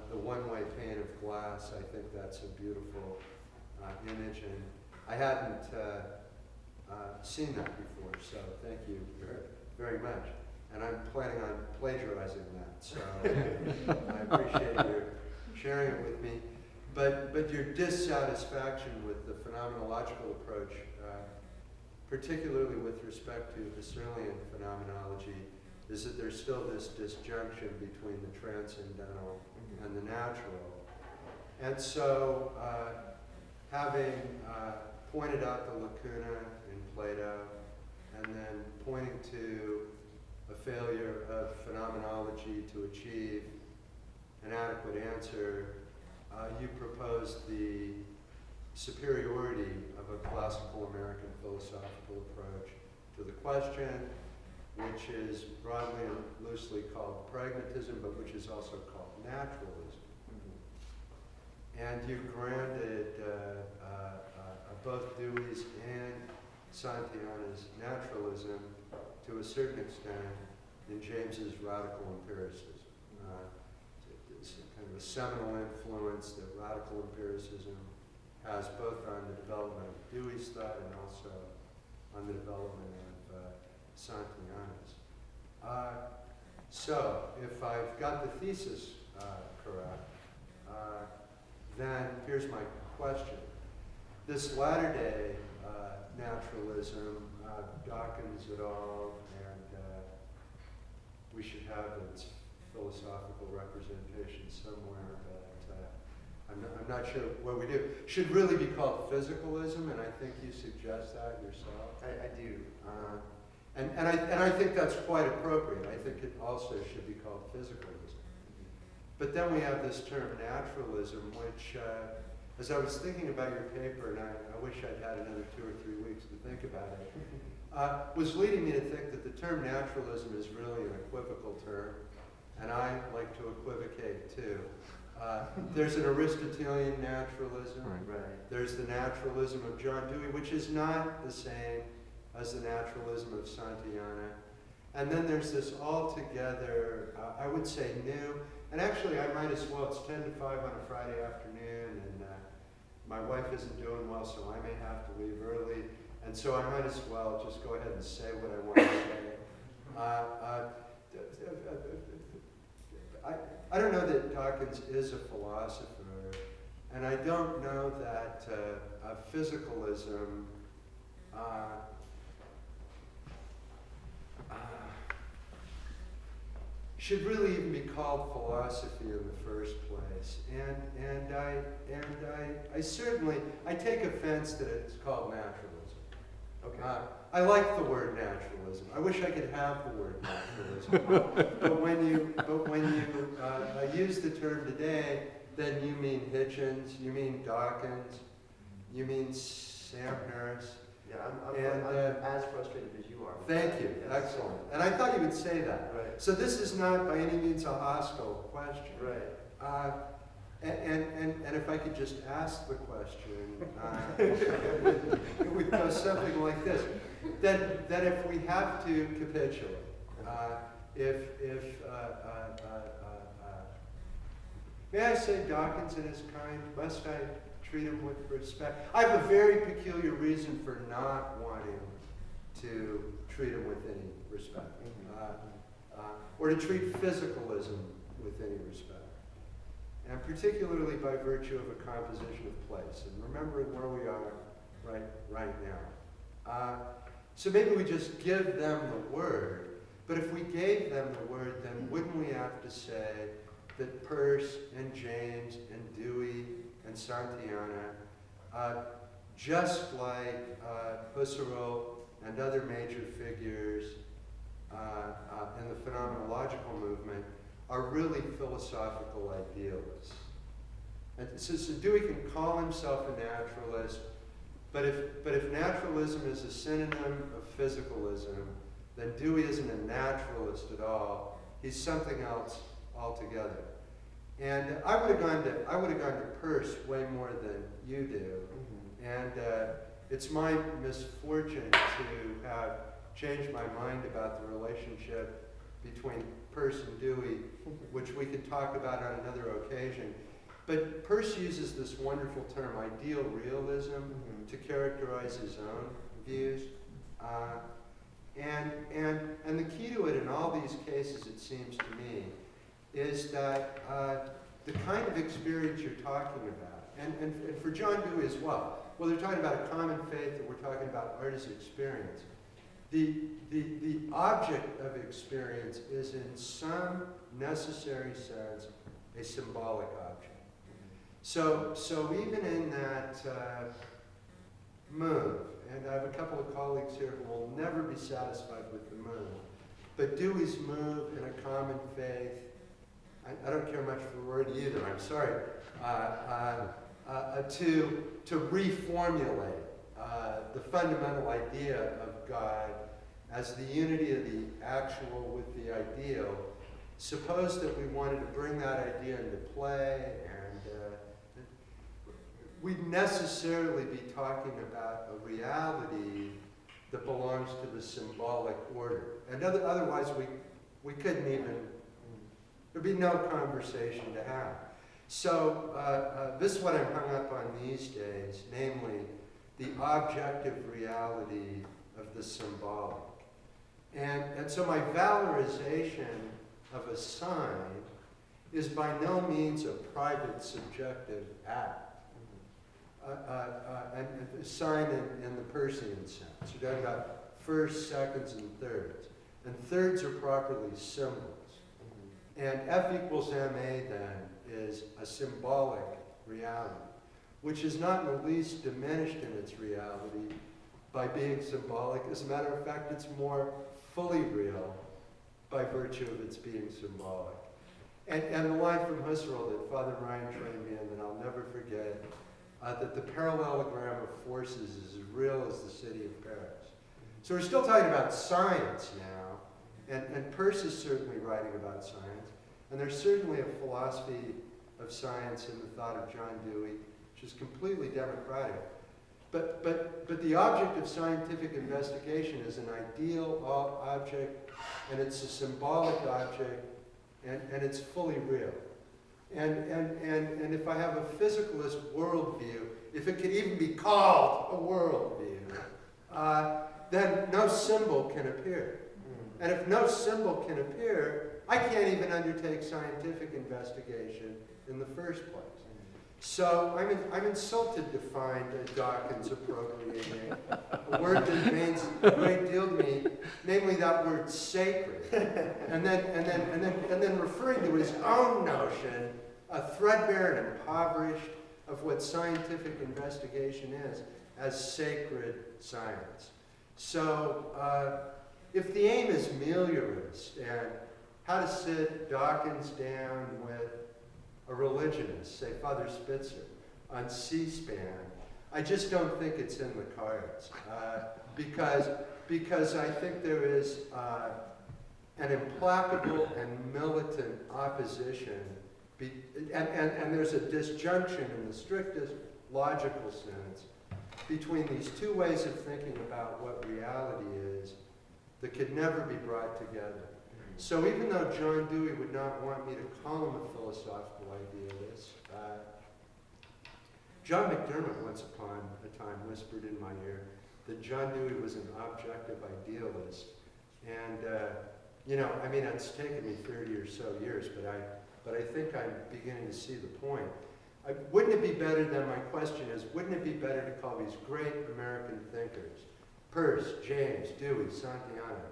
the one-way pane of glass, I think that's a beautiful image, and I hadn't seen that before, so thank you very much. And I'm planning on plagiarizing that, so I appreciate your sharing it with me. But your dissatisfaction with the phenomenological approach, particularly with respect to Husserlian phenomenology, is that there's still this disjunction between the transcendental and the natural. And so, having pointed out the lacuna in Plato, and then pointing to a failure of phenomenology to achieve an adequate answer, you propose the superiority of a classical American philosophical approach to the question, which is broadly and loosely called pragmatism, but which is also called naturalism. And you've granted both Dewey's and Santayana's naturalism to a certain extent in James's radical empiricism. It's kind of a seminal influence that radical empiricism has both on the development of Dewey's thought and also on the development of Santayana's. So, if I've got the thesis correct, then here's my question. This latter-day naturalism, Dawkins et al., and we should have its philosophical representation somewhere, but I'm not sure what we do. Should really be called physicalism, and I think you suggest that yourself. I do. And I think that's quite appropriate. I think it also should be called physicalism. But then we have this term naturalism, which, as I was thinking about your paper, and I wish I'd had another 2 or 3 weeks to think about it, was leading me to think that the term naturalism is really an equivocal term, and I like to equivocate too. There's an Aristotelian naturalism. Right. There's the naturalism of John Dewey, which is not the same as the naturalism of Santayana. And then there's this altogether, I would say, new, and actually I might as well, it's 10 to 5 on a Friday afternoon, and my wife isn't doing well, so I may have to leave early, and so I might as well just go ahead and say what I want to say. I don't know that Dawkins is a philosopher, and I don't know that physicalism should really even be called philosophy in the first place. And I certainly take offense that it's called naturalism. Okay. I like the word naturalism. I wish I could have the word naturalism. but when you use the term today, then you mean Hitchens, you mean Dawkins, you mean Sam Harris. Yeah, I'm as frustrated as you are. Thank you. Yes. Excellent. And I thought you would say that. Right. So this is not by any means a hostile question. Right. And if I could just ask the question, it would go something like this: that if we have to capitulate, may I say Dawkins and his kind, must I treat him with respect? I have a very peculiar reason for not wanting to treat him with any respect, or to treat physicalism with any respect. And particularly by virtue of a composition of place, and remembering where we are right now. So maybe we just give them the word, but if we gave them the word, then wouldn't we have to say that Peirce and James and Dewey and Santayana, just like Husserl and other major figures in the phenomenological movement, are really philosophical idealists. And so Dewey can call himself a naturalist, but if naturalism is a synonym of physicalism, then Dewey isn't a naturalist at all. He's something else altogether. And I would have gone to Peirce way more than you do. And it's my misfortune to have changed my mind about the relationship between Peirce and Dewey, which we could talk about on another occasion. But Peirce uses this wonderful term, ideal realism, to characterize his own views. And the key to it in all these cases, it seems to me, is that the kind of experience you're talking about, and for John Dewey as well, whether we're talking about a common faith or we're talking about art as experience, the object of experience is in some necessary sense a symbolic object. So even in that moon, and I have a couple of colleagues here who will never be satisfied with the moon, but Dewey's move in a common faith, I don't care much for the word either, I'm sorry, to reformulate the fundamental idea of God as the unity of the actual with the ideal. Suppose that we wanted to bring that idea into play, and we'd necessarily be talking about a reality that belongs to the symbolic order. And otherwise we couldn't even, there'd be no conversation to have. So this is what I'm hung up on these days, namely the objective reality of the symbolic. And so my valorization of a sign is by no means a private subjective act. And a sign in the Peircean sense. You're talking about firsts, seconds, and thirds. And thirds are properly symbols. And F equals MA then is a symbolic reality, which is not in the least diminished in its reality by being symbolic. As a matter of fact, it's more fully real by virtue of its being symbolic. And the line from Husserl that Father Ryan trained me in that I'll never forget, that the parallelogram of forces is as real as the city of Paris. So we're still talking about science now, and Peirce is certainly writing about science, and there's certainly a philosophy of science in the thought of John Dewey, which is completely democratic. But the object of scientific investigation is an ideal object, and it's a symbolic object, and it's fully real. And if I have a physicalist worldview, if it could even be called a worldview, then no symbol can appear. And if no symbol can appear, I can't even undertake scientific investigation in the first place. So I'm insulted to find Dawkins appropriating a word that means a great deal to me, namely that word sacred, and then referring to his own notion, threadbare and impoverished, of what scientific investigation is, as sacred science. So if the aim is meliorist and how to sit Dawkins down with a religionist, say Father Spitzer, on C-SPAN, I just don't think it's in the cards. Because I think there is an implacable and militant opposition And there's a disjunction in the strictest logical sense between these two ways of thinking about what reality is that could never be brought together. So even though John Dewey would not want me to call him a philosophical idealist, John McDermott once upon a time whispered in my ear that John Dewey was an objective idealist. And, I mean, it's taken me 30 or so years, but I think I'm beginning to see the point. Wouldn't it be better, then my question is, wouldn't it be better to call these great American thinkers, Peirce, James, Dewey, Santayana,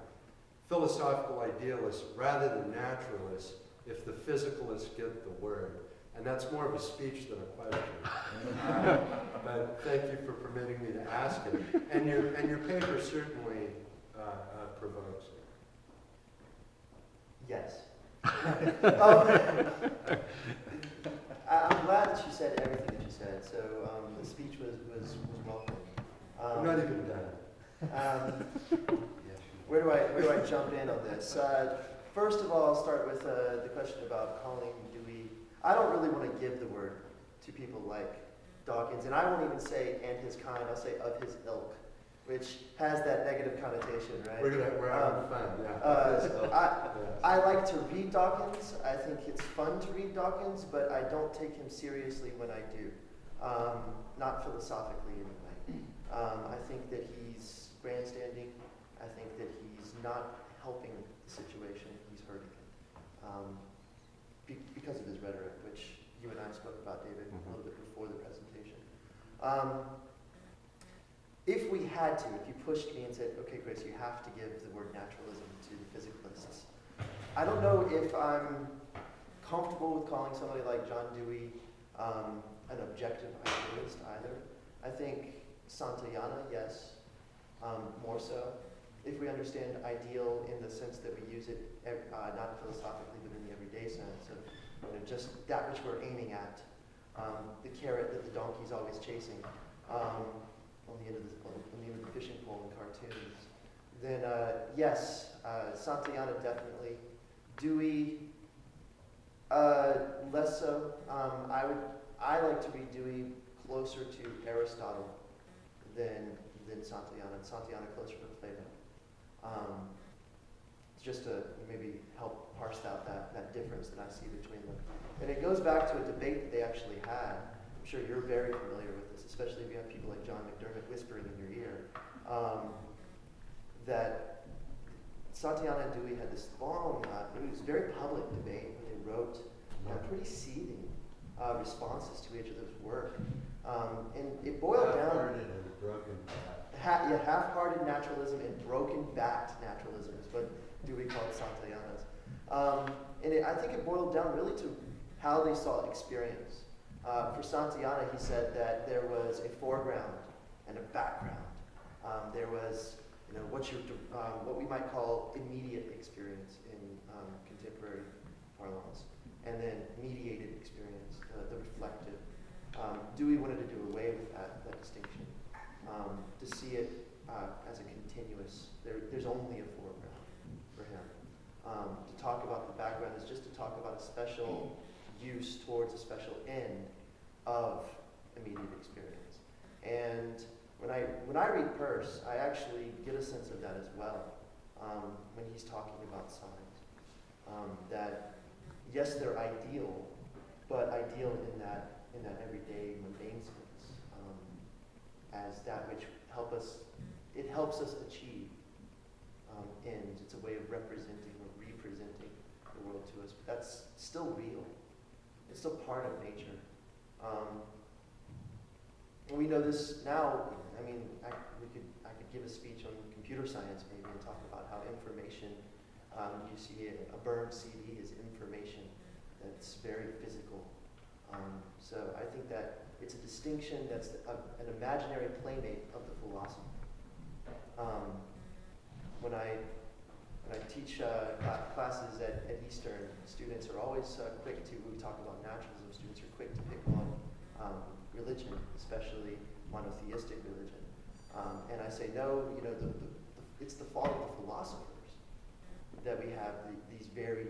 philosophical idealists rather than naturalists if the physicalists get the word? And that's more of a speech than a question. But thank you for permitting me to ask it. And your paper certainly provokes it. Yes. I'm glad that you said everything that you said. So the speech was welcome. I'm not even done. Where do I jump in on this? First of all, I'll start with the question about calling Dewey. I don't really want to give the word to people like Dawkins, and I won't even say "and his kind." I'll say "of his ilk," which has that negative connotation, right? We're having fun. Yeah. I like to read Dawkins. I think it's fun to read Dawkins, but I don't take him seriously when I do. Not philosophically, anyway. I think that he's grandstanding. I think that he's not helping the situation. He's hurting it. Because of his rhetoric, which you and I spoke about, David, a little bit before the presentation. If we had to, if you pushed me and said, okay, Chris, you have to give the word naturalism to the physicalists, I don't know if I'm comfortable with calling somebody like John Dewey an objective idealist either. I think Santayana, yes, more so. If we understand ideal in the sense that we use it, not philosophically, but in the everyday sense of just that which we're aiming at, the carrot that the donkey's always chasing, on the end of the fishing pole in cartoons, then yes, Santayana definitely. Dewey, less so. I like to read Dewey closer to Aristotle than Santayana, and Santayana closer to Plato. Just to maybe help parse out that difference that I see between them. And it goes back to a debate that they actually had. I'm sure you're very familiar with this, especially if you have people like John McDermott whispering in your ear, that Santayana and Dewey had this long, it was very public debate where they wrote pretty seething responses to each other's work. And it boiled down... Half-hearted and broken back. Half-hearted naturalism and broken-backed naturalism is what Dewey called Santayana's. I think it boiled down really to how they saw experience. For Santayana, he said that there was a foreground and a background. There was, what we might call immediate experience in contemporary parlance, and then mediated experience, the reflective. Dewey wanted to do away with that distinction, to see it as a continuous. There's only a foreground for him. To talk about the background is just to talk about a special use towards a special end of immediate experience. And when I read Peirce, I actually get a sense of that as well. When he's talking about signs, that yes, they're ideal, but ideal in that everyday mundane sense, as that which it helps us achieve ends. It's a way of representing or representing the world to us. But that's still real. It's still part of nature. And we know this now. I mean, I could give a speech on computer science maybe and talk about how information, you see a burned CD is information that's very physical. So I think that it's a distinction that's an imaginary playmate of the philosopher. When I teach classes at Eastern, students are always quick to, when we talk about naturalism, students are quick to pick on religion, especially monotheistic religion. And I say, no, it's the fault of the philosophers that we have these very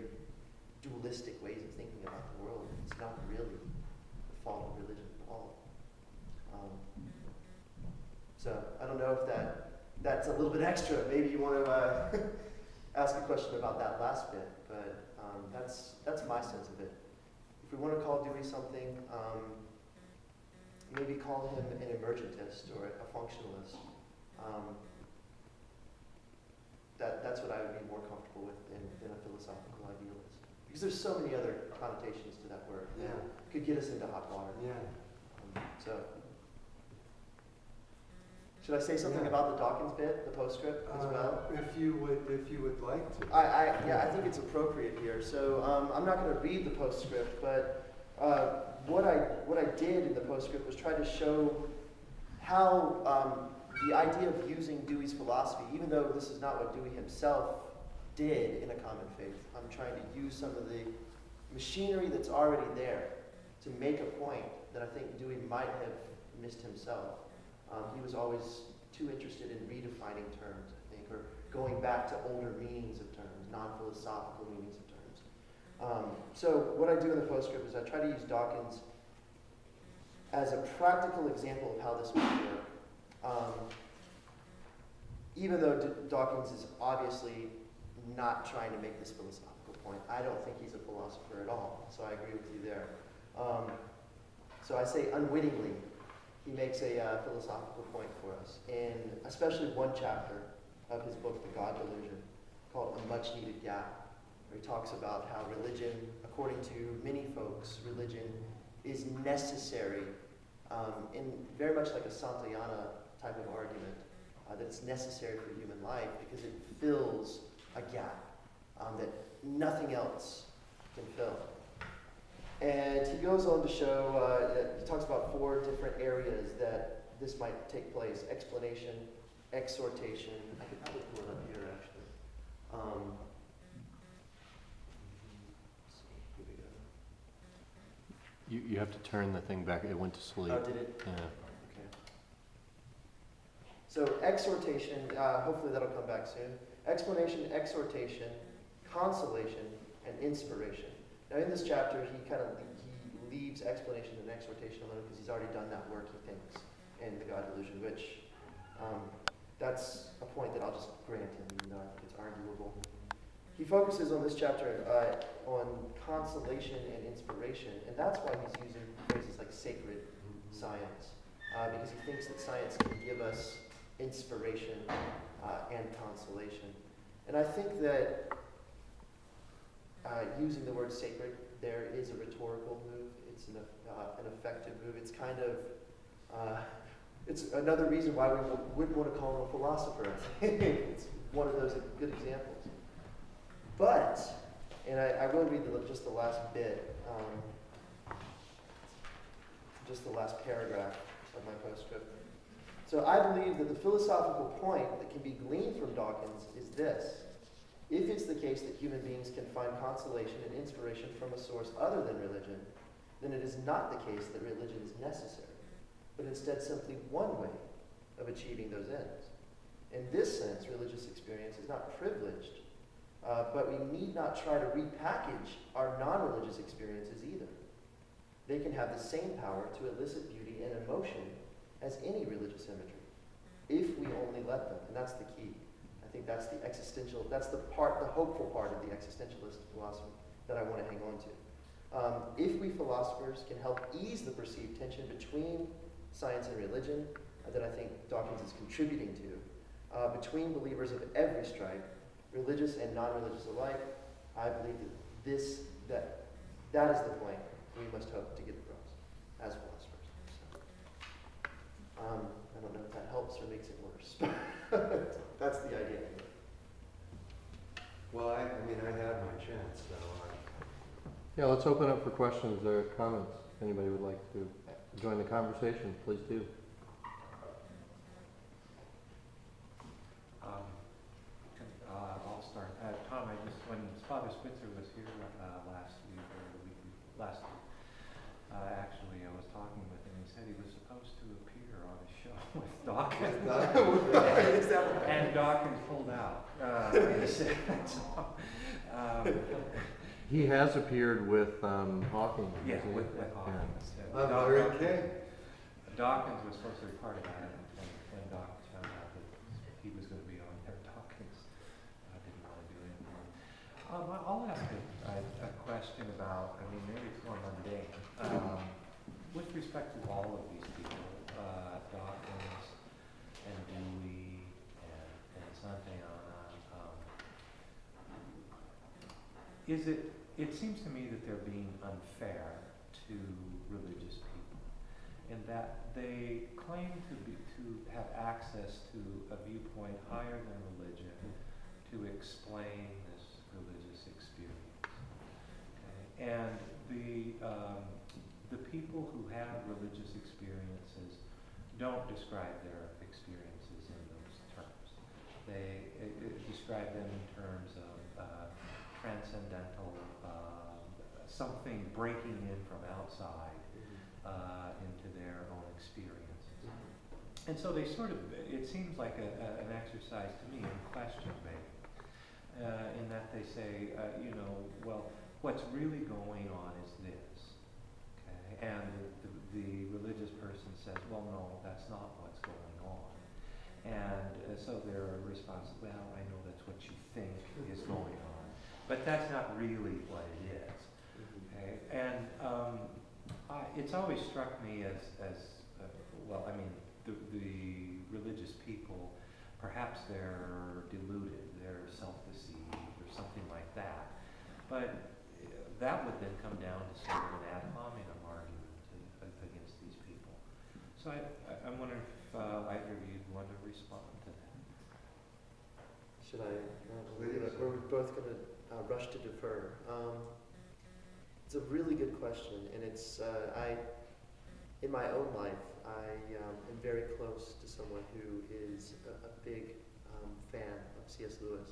dualistic ways of thinking about the world. It's not really the fault of religion at all. So I don't know if that's a little bit extra. Maybe you want to ask a question about that last bit, but that's my sense of it. If we want to call Dewey something, maybe call him an emergentist or a functionalist. That's what I would be more comfortable with than a philosophical idealist. Because there's so many other connotations to that word that could get us into hot water. So, should I say something about the Dawkins bit, the postscript as well? If you would like to. I think it's appropriate here. So I'm not going to read the postscript, but what I did in the postscript was try to show how the idea of using Dewey's philosophy, even though this is not what Dewey himself did in A Common Faith, I'm trying to use some of the machinery that's already there to make a point that I think Dewey might have missed himself. He was always too interested in redefining terms, I think, or going back to older meanings of terms, non-philosophical meanings of terms. So what I do in the postscript is I try to use Dawkins as a practical example of how this might work. Even though Dawkins is obviously not trying to make this philosophical point, I don't think he's a philosopher at all, so I agree with you there. So I say unwittingly, he makes a philosophical point for us, in especially one chapter of his book, The God Delusion, called A Much Needed Gap, where he talks about how religion, according to many folks, religion is necessary, in very much like a Santayana type of argument, that it's necessary for human life because it fills a gap that nothing else can fill. And he goes on to show, he talks about 4 different areas that this might take place: explanation, exhortation. I could probably pull it up here, actually. Here we go. You have to turn the thing back. It went to sleep. Oh, did it? Yeah. Okay. So exhortation, hopefully that'll come back soon. Explanation, exhortation, consolation, and inspiration. Now in this chapter, he leaves explanation and exhortation alone because he's already done that work, he thinks, in The God Delusion, which that's a point that I'll just grant him, even though I think it's arguable. He focuses on this chapter on consolation and inspiration, and that's why he's using phrases like sacred science, because he thinks that science can give us inspiration and consolation. And I think that using the word sacred there is a rhetorical move. It's an effective move. It's kind of, it's another reason why we wouldn't want to call him a philosopher. I think it's one of those good examples. But, and I will read just the last bit, just the last paragraph of my postscript. So I believe that the philosophical point that can be gleaned from Dawkins is this: if it's the case that human beings can find consolation and inspiration from a source other than religion, then it is not the case that religion is necessary, but instead simply one way of achieving those ends. In this sense, religious experience is not privileged, but we need not try to repackage our non-religious experiences either. They can have the same power to elicit beauty and emotion as any religious imagery, if we only let them, and that's the key. I think that's the existential, that's the hopeful part of the existentialist philosophy that I want to hang on to. If we philosophers can help ease the perceived tension between science and religion, that I think Dawkins is contributing to, between believers of every stripe, religious and non-religious alike, I believe that that is the point we must hope to get across as philosophers. So, I don't know if that helps or makes it worse. That's the idea. Well, I mean, I had my chance, so Yeah, let's open up for questions or comments. If anybody would like to join the conversation, please do. I'll start. Tom, when Father Spitzer was here last week, or the week last week, actually, I was talking with him. He said he was supposed to appear on a show with Dawkins. And Dawkins pulled out. He has appeared with Hawking. Yeah, hasn't he? with Hawkins. I'm Larry King. Dawkins was supposed to be part of that, and when Dawkins found out that he was going to be on there, Dawkins didn't want to do it anymore. I'll ask a question about, I mean, maybe it's more mundane. With respect to all of these people, Dawkins and Dewey and Santayana, it seems to me that they're being unfair to religious people in that they claim to have access to a viewpoint higher than religion to explain this religious experience. Okay? And the people who have religious experiences don't describe their experiences in those terms. They describe them in terms of transcendental, something breaking in from outside into their own experiences. And so they sort of, it seems like an exercise to me in question making, in that they say, well, what's really going on is this. Okay? And the religious person says, well, no, that's not what's going on. And so their response, well, I know that's what you think is going on, but that's not really what it is. Okay? And it's always struck me as well, I mean, the religious people, perhaps they're deluded, they're self-deceived or something like that. But that would then come down to sort of an ad hominem argument against these people. So I'm wondering if either of you want to respond to that. Should I? We're both going to rush to defer. It's a really good question, and it's in my own life, I am very close to someone who is a big fan of C.S. Lewis.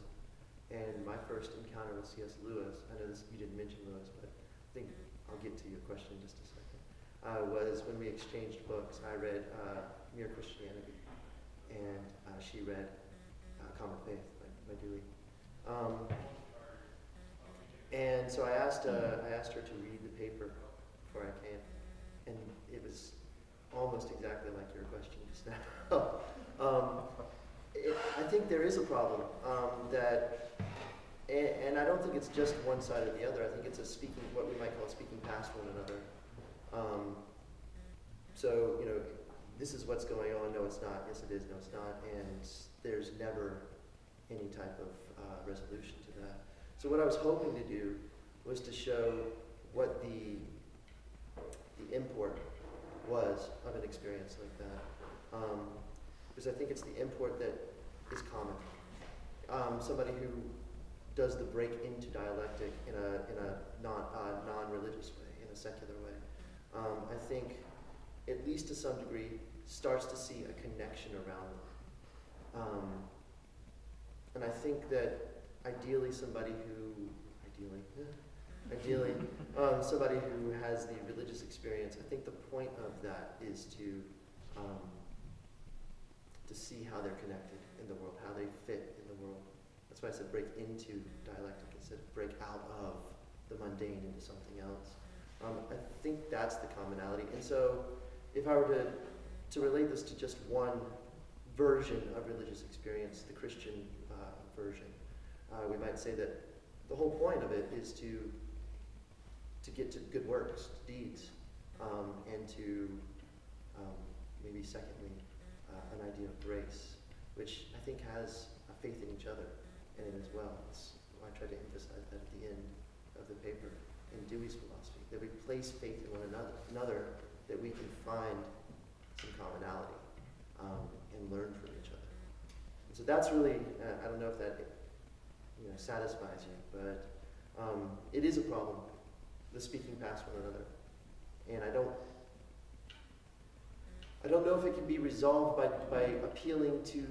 And my first encounter with C.S. Lewis, I know you didn't mention Lewis, but I think I'll get to your question in just a second, was when we exchanged books. I read Mere Christianity, and she read Common Faith by Dewey. And so I asked her to read the paper before I came, and it was almost exactly like your question just now. I think there is a problem and I don't think it's just one side or the other. I think it's what we might call speaking past one another. So, this is what's going on. No, it's not. Yes, it is. No, it's not. And there's never any type of resolution to that. So what I was hoping to do was to show what the import was of an experience like that. Because I think it's the import that is common. Somebody who does the break into dialectic in a non-religious way, in a secular way, I think, at least to some degree, starts to see a connection around them. And I think that ideally somebody who has the religious experience, I think the point of that is to see how they're connected in the world, how they fit in the world. That's why I said break into dialectic instead of break out of the mundane into something else. I think that's the commonality. And so if I were to relate this to just one version of religious experience, the Christian version, we might say that the whole point of it is to get to good works, deeds, and to maybe secondly, an idea of grace, which I think has a faith in each other in it as well. That's why I try to emphasize that at the end of the paper in Dewey's philosophy, that we place faith in one another, that we can find some commonality and learn from each other. And so that's really, I don't know if that satisfies you, but it is a problem, the speaking past one another. And I don't know if it can be resolved by appealing to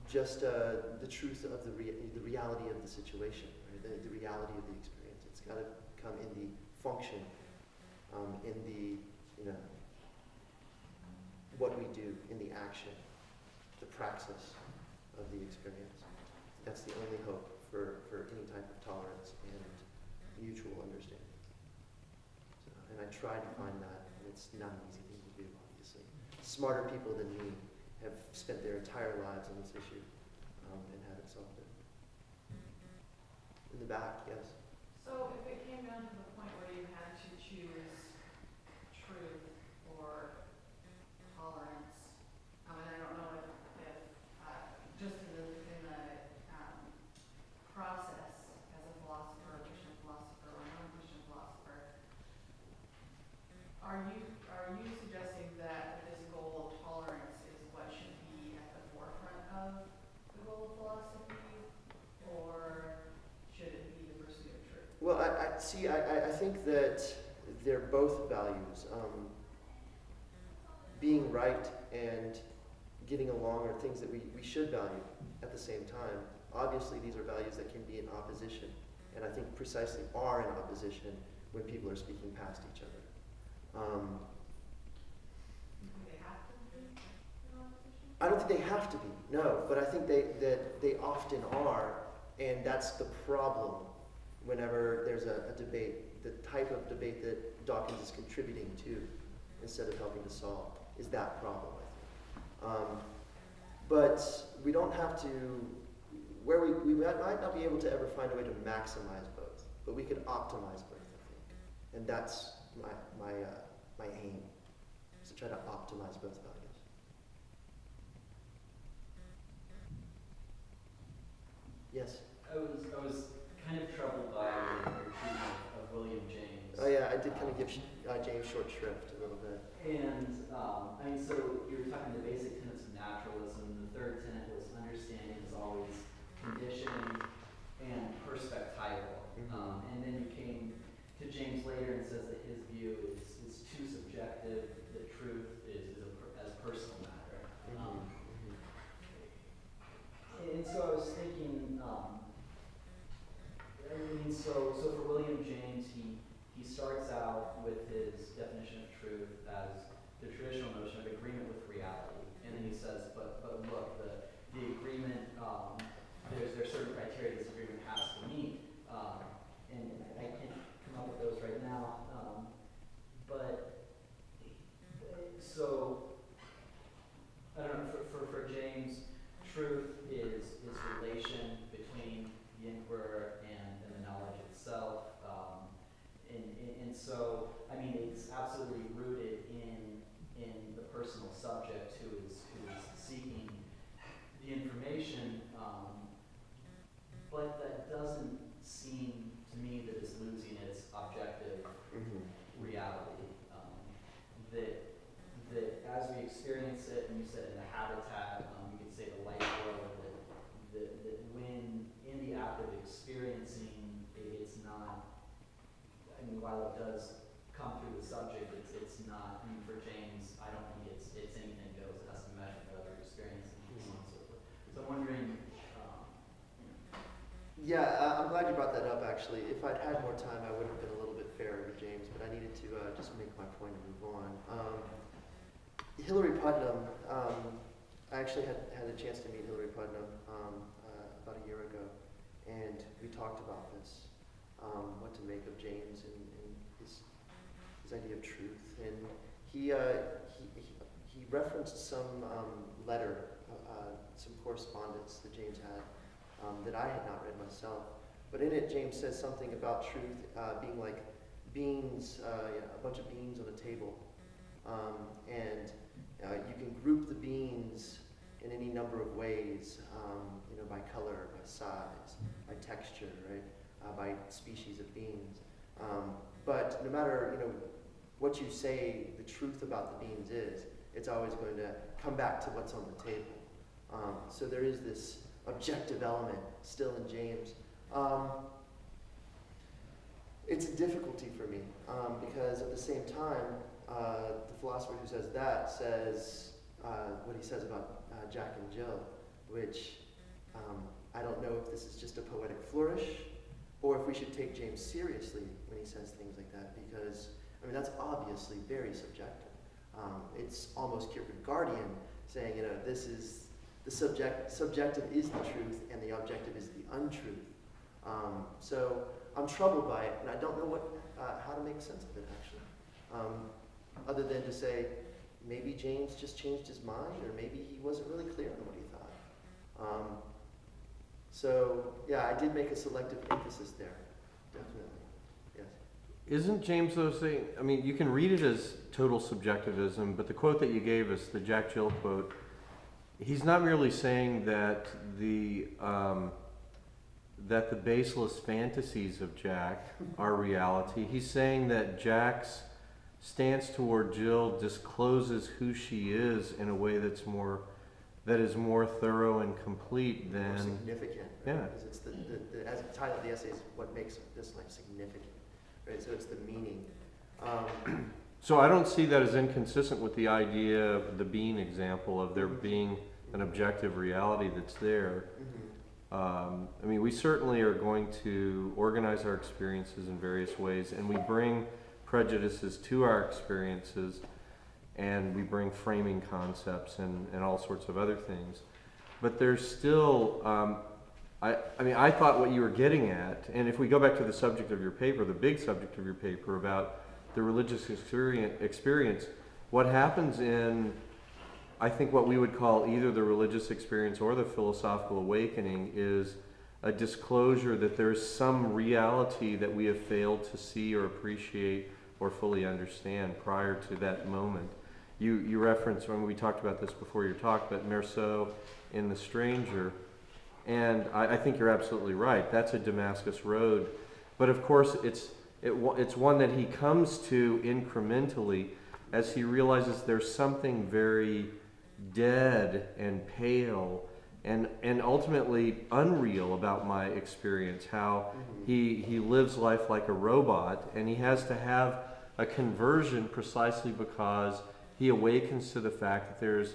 just the truth of the reality of the situation, right? The reality of the experience. It's got to come in the function, in the what we do, in the action, the praxis of the experience. That's the only hope for any type of tolerance and tried to find that, and it's not an easy thing to do, obviously. Smarter people than me have spent their entire lives on this issue and haven't solved it. In the back, yes. So if it came down to the point where you had to choose truth or tolerance, and I don't know if just in the process as a philosopher, a Christian philosopher, or a non-Christian philosopher, are you suggesting that this goal of tolerance is what should be at the forefront of the goal of philosophy, or should it be the pursuit of truth? Well, I think that they're both values. Being right and getting along are things that we should value at the same time. Obviously, these are values that can be in opposition, and I think precisely are in opposition when people are speaking past each other. Do they have to be in opposition? I don't think they have to be, no, but I think that they often are, and that's the problem whenever there's a debate, the type of debate that Dawkins is contributing to instead of helping to solve is that problem, I think. But we don't have to, where we might not be able to ever find a way to maximize both, but we could optimize both, I think. And that's my aim, is to try to optimize both values. Yes? I was kind of troubled by your treatment of William James. Oh yeah, I did kind of give James short shrift a little bit. And, I mean, so you were talking the basic tenets of naturalism. The third tenet was understanding is always conditioned and perspectival. Mhm. And then you came to James later and says that his view is too subjective, that truth is as personal matter. And so I was thinking, so for William James, he starts out with his definition of truth as the traditional notion of agreement with reality, and then he says, but look, the agreement, there's certain criteria this agreement has to meet, and I can't come up with those right now, but so I don't know, for James, truth is relation between the inquirer and the knowledge itself. And so, I mean, it's absolutely rooted in the personal subject who is seeking the information, but that doesn't seem to me that it's losing its objective reality. That as we experience it, and you said in the habitat, you could say the light world, that when in the act of experiencing, it's not, I mean, while it does come through the subject, it's not, I mean, for James, I don't think it's anything goes, it has to measure what other experiencing and so on and so forth. So I'm wondering, Yeah, I'm glad you brought that up, actually. If I'd had more time, I would have been a little bit fairer to James, but I needed to just make my point and move on. Hillary Putnam, I actually had a chance to meet Hillary Putnam about a year ago, and we talked about this, what to make of James and his idea of truth. And he referenced some letter, some correspondence that James had that I had not read myself. But in it, James says something about truth being like beans, a bunch of beans on a table. And you can group the beans in any number of ways, by color, by size, by texture, right? By species of beans. But no matter, what you say the truth about the beans is, it's always going to come back to what's on the table. So there is this objective element still in James. It's a difficulty for me because at the same time, the philosopher who says that says what he says about Jack and Jill, which I don't know if this is just a poetic flourish or if we should take James seriously when he says things like that, because that's obviously very subjective. It's almost Kierkegaardian saying, this is the subjective is the truth and the objective is the untruth. So I'm troubled by it, and I don't know how to make sense of it, actually. other than to say, maybe James just changed his mind, or maybe he wasn't really clear on what he thought. So, yeah, I did make a selective emphasis there, definitely, yes. Isn't James though saying, I mean, you can read it as total subjectivism, but the quote that you gave us, the Jack Jill quote, he's not merely saying that the baseless fantasies of Jack are reality. He's saying that Jack's stance toward Jill discloses who she is in a way that is more thorough and complete than More significant, right? Yeah. Because it's as the title of the essay is what makes this life significant, right? So it's the meaning. So I don't see that as inconsistent with the idea of the bean example of there being an objective reality that's there. I mean, we certainly are going to organize our experiences in various ways, and we bring prejudices to our experiences, and we bring framing concepts and all sorts of other things. But there's still, I mean, I thought what you were getting at, and if we go back to the subject of your paper, the big subject of your paper about the religious experience, what happens in, I think what we would call either the religious experience or the philosophical awakening is a disclosure that there's some reality that we have failed to see or appreciate or fully understand prior to that moment. You referenced, when we talked about this before your talk, but Merceau in The Stranger, and I think you're absolutely right. That's a Damascus Road. But of course, it's one that he comes to incrementally as he realizes there's something very dead and pale and ultimately unreal about my experience, how he lives life like a robot, and he has to have a conversion precisely because he awakens to the fact that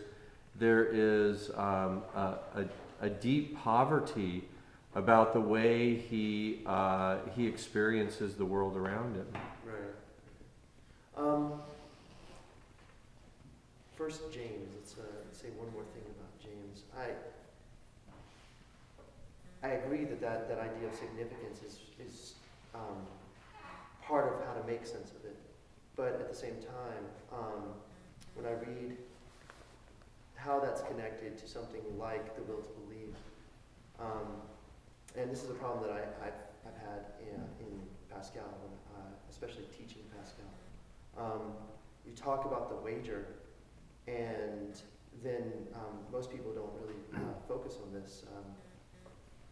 there is a deep poverty about the way he experiences the world around him. Right. First, James. Let's say one more thing about James. I agree that idea of significance is part of how to make sense of it. But at the same time, when I read how that's connected to something like the will to believe, and this is a problem that I've had in Pascal, especially teaching Pascal. You talk about the wager, and then most people don't really focus on this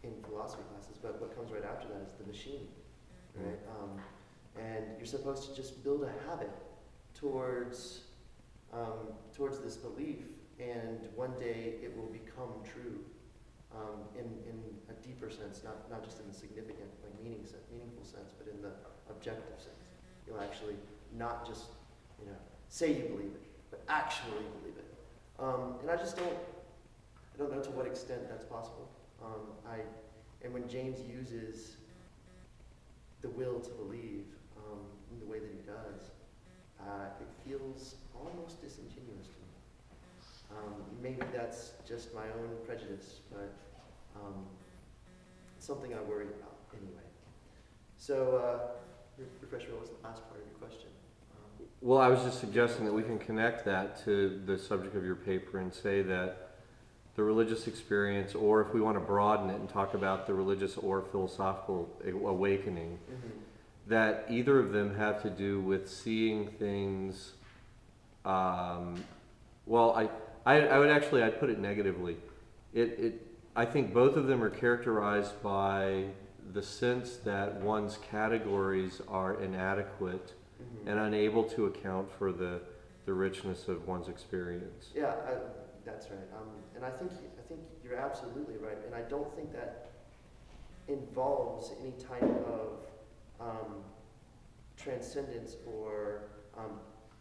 in philosophy classes, but what comes right after that is the machine, right? And you're supposed to just build a habit towards this belief, and one day it will become true in a deeper sense, not just in the significant, like meaningful sense, but in the objective sense. You'll actually not just say you believe it, but actually believe it. And I don't know to what extent that's possible. And when James uses the will to believe in the way that he does, it feels almost disingenuous to me. Maybe that's just my own prejudice, but it's something I worry about anyway. So, refresh me, what was the last part of your question? Well, I was just suggesting that we can connect that to the subject of your paper and say that the religious experience, or if we want to broaden it and talk about the religious or philosophical awakening, that either of them have to do with seeing things, well, I'd put it negatively. I think both of them are characterized by the sense that one's categories are inadequate and unable to account for the richness of one's experience. Yeah, that's right. And I think you're absolutely right. And I don't think that involves any type of transcendence or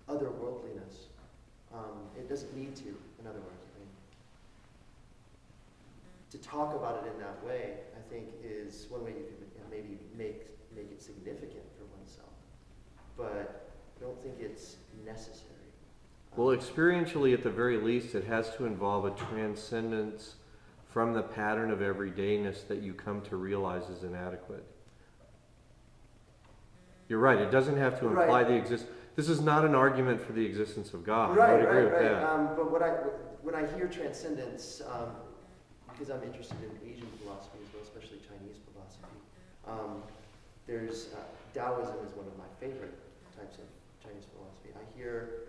otherworldliness. It doesn't need to, in other words. I mean, to talk about it in that way, I think, is one way you could maybe make it significant for oneself. But I don't think it's necessary. Well, experientially, at the very least, it has to involve a transcendence from the pattern of everydayness that you come to realize is inadequate. You're right, it doesn't have to imply the this is not an argument for the existence of God. I Right, would agree right, with right. that. But when I hear transcendence, because I'm interested in Asian philosophy as well, especially Chinese philosophy, there's Taoism is one of my favorite types of Chinese philosophy. I hear,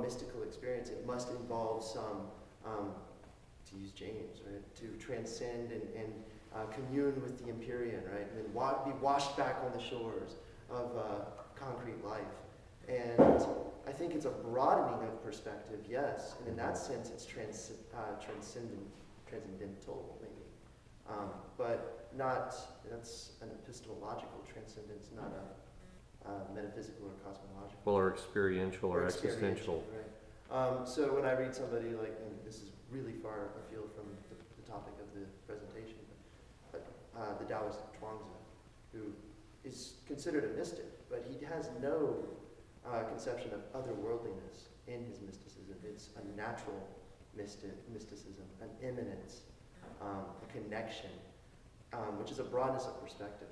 mystical experience. It must involve some, to use James, right, to transcend and commune with the Empyrean, right, and then be washed back on the shores of concrete life. And I think it's a broadening of perspective, yes, and in that sense it's transcendental, maybe. But not, that's an epistemological transcendence, not a metaphysical or cosmological. Well, or experiential or existential. Right. So when I read somebody like, and this is really far afield from the topic of the presentation, but the Taoist Chuangzi, who is considered a mystic, but he has no conception of otherworldliness in his mysticism. It's a natural mysticism, an immanence, a connection, which is a broadness of perspective.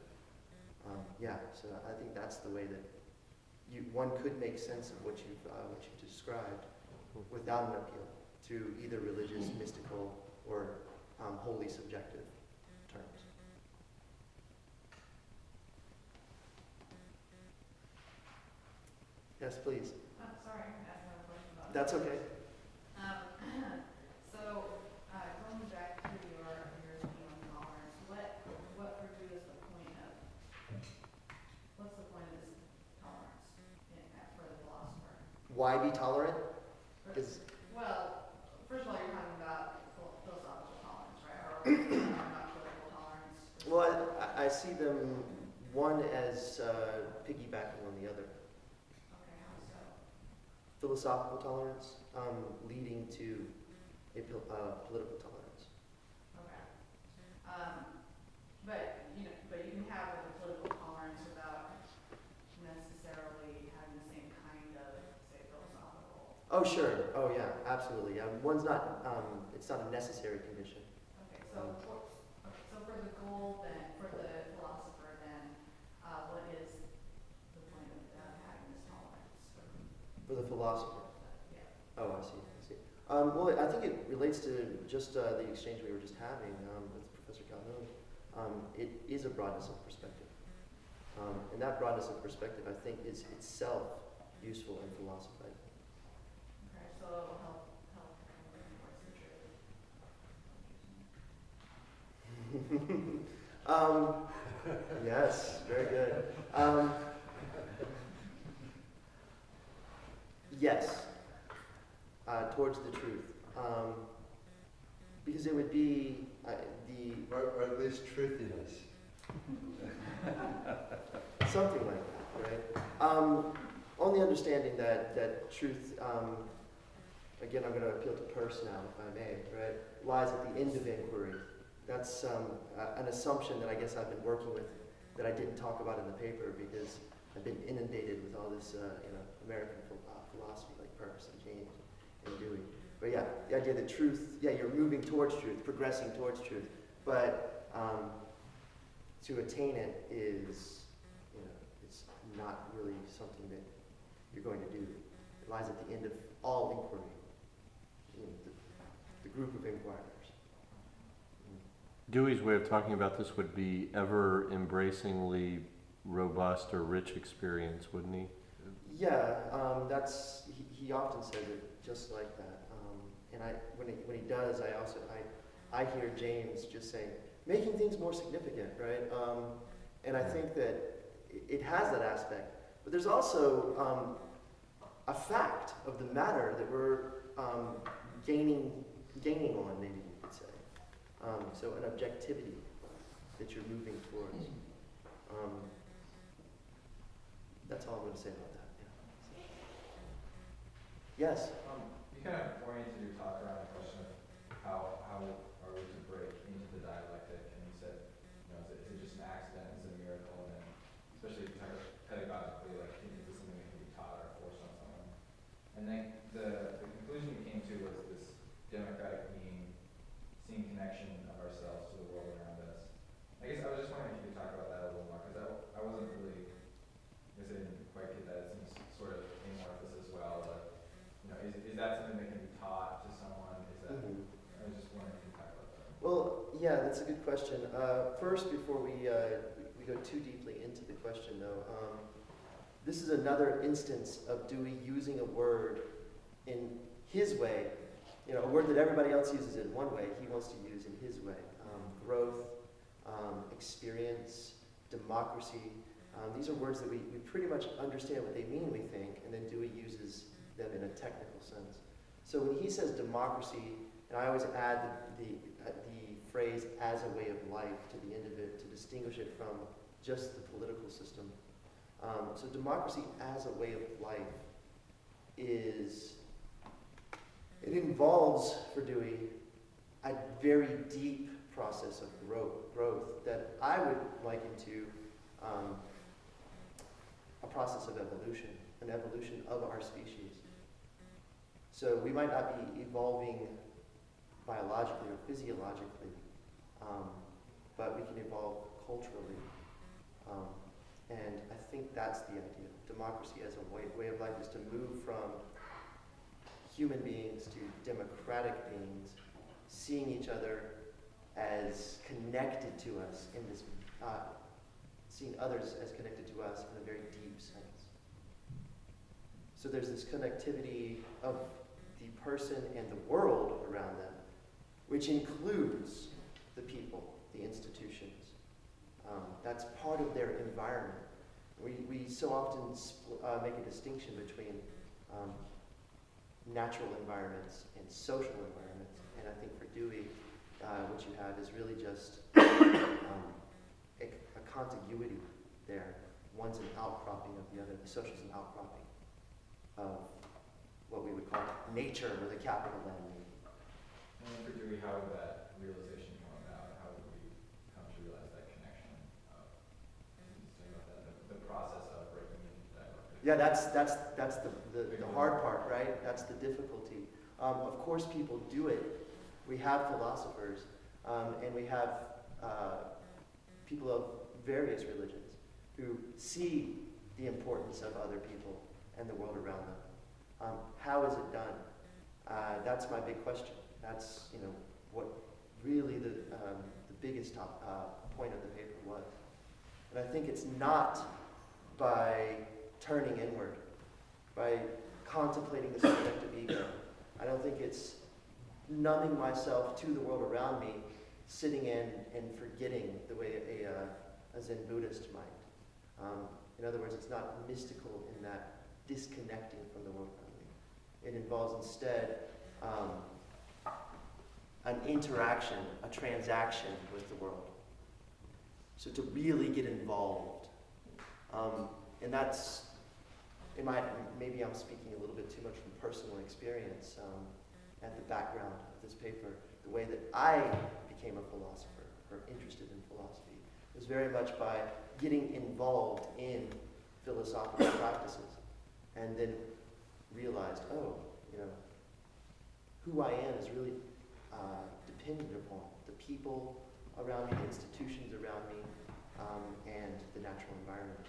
So I think that's the way that one could make sense of what you've described without an appeal to either religious, mystical, or wholly subjective terms. Yes, please. I'm sorry, I asked another question about That's okay. So, going back to your view on tolerance, what for you is the point of, what's the point of this tolerance for the philosopher? Why be tolerant? Is Well, first of all, you're talking about philosophical tolerance, right? Or are we talking about political tolerance? well, I see them one as piggybacking on the other. Okay, how so? Philosophical tolerance leading to a political tolerance. Okay. But you can have a political tolerance without necessarily having the same kind of, say, philosophical. Oh, sure. Oh, yeah, absolutely. One's not, it's not a necessary condition. Okay, so for the goal then, for the philosopher then, what is the point of having this tolerance? For the philosopher. Yeah. Oh, I see. Well, I think it relates to just the exchange we were just having with Professor Calhoun. It is a broadness of perspective. And that broadness of perspective, I think, is itself useful in philosophizing. Okay, so it'll help towards the truth. Yes, very good. Yes, towards the truth. Because it would be Or at least truthiness. something like that, right? Only understanding that truth, again, I'm going to appeal to Peirce now, if I may, right, lies at the end of inquiry. That's an assumption that I guess I've been working with that I didn't talk about in the paper because I've been inundated with all this, American philosophy like Peirce and James and Dewey. But yeah, the idea that truth, you're moving towards truth, progressing towards truth, but to attain it is, it's not really something that you're going to do. It lies at the end of all inquiry, the group of inquirers. Dewey's way of talking about this would be ever embracingly robust or rich experience, wouldn't he? Yeah, he often says it just like that. And when he does, I hear James just saying, making things more significant, right? And I think that it has that aspect. But there's also a fact of the matter that we're gaining on, maybe you could say. So an objectivity that you're moving towards. That's all I'm going to say about that. Yeah. Yes? You kind of oriented your talk around the question of how are we to break into the dialectic, and you said, is it just an accident, is it a miracle, and then especially if you talk pedagogically, like, is this something that can be taught or forced on someone? And then the conclusion you came to was this democratic meaning, seeing connection of ourselves to the world around us. I guess I was just wondering if you could talk about that a little more, because I wasn't really, I guess I didn't quite get that. It seems sort of First, before we go too deeply into the question, though, this is another instance of Dewey using a word in his way, a word that everybody else uses in one way, he wants to use in his way. Growth, experience, democracy. These are words that we pretty much understand what they mean, we think, and then Dewey uses them in a technical sense. So when he says democracy, and I always add the phrase as a way of life to the end of it to distinguish it from just the political system. So democracy as a way of life it involves, for Dewey, a very deep process of growth that I would liken to a process of evolution, an evolution of our species. So we might not be evolving biologically or physiologically, but we can evolve culturally. And I think that's the idea. Democracy as a way of life is to move from human beings to democratic beings, seeing each other as connected to us in this, seeing others as connected to us in a very deep sense. So there's this connectivity of the person and the world around them, which includes the people, the institutions. That's part of their environment. We so often make a distinction between natural environments and social environments, and I think for Dewey, what you have is really just a contiguity there. One's an outcropping of the other. The social is an outcropping of what we would call nature with a capital N. And for Dewey, how would that realization come about? How would we come to realize that connection? The process of breaking into dialectic. Yeah, that's the hard part, right? That's the difficulty. Of course, people do it. We have philosophers, and we have people of various religions who see the importance of other people and the world around them. How is it done? That's my big question. That's what really the biggest point of the paper was. And I think it's not by turning inward, by contemplating the subjective ego. I don't think it's numbing myself to the world around me, sitting in and forgetting the way a Zen Buddhist might. In other words, it's not mystical in that disconnecting from the world around me. It involves instead an interaction, a transaction with the world. So to really get involved. And that's, maybe I'm speaking a little bit too much from personal experience at the background of this paper. The way that I became a philosopher, or interested in philosophy, was very much by getting involved in philosophical practices, and then realized, who I am is really dependent upon the people around me, the institutions around me, and the natural environment.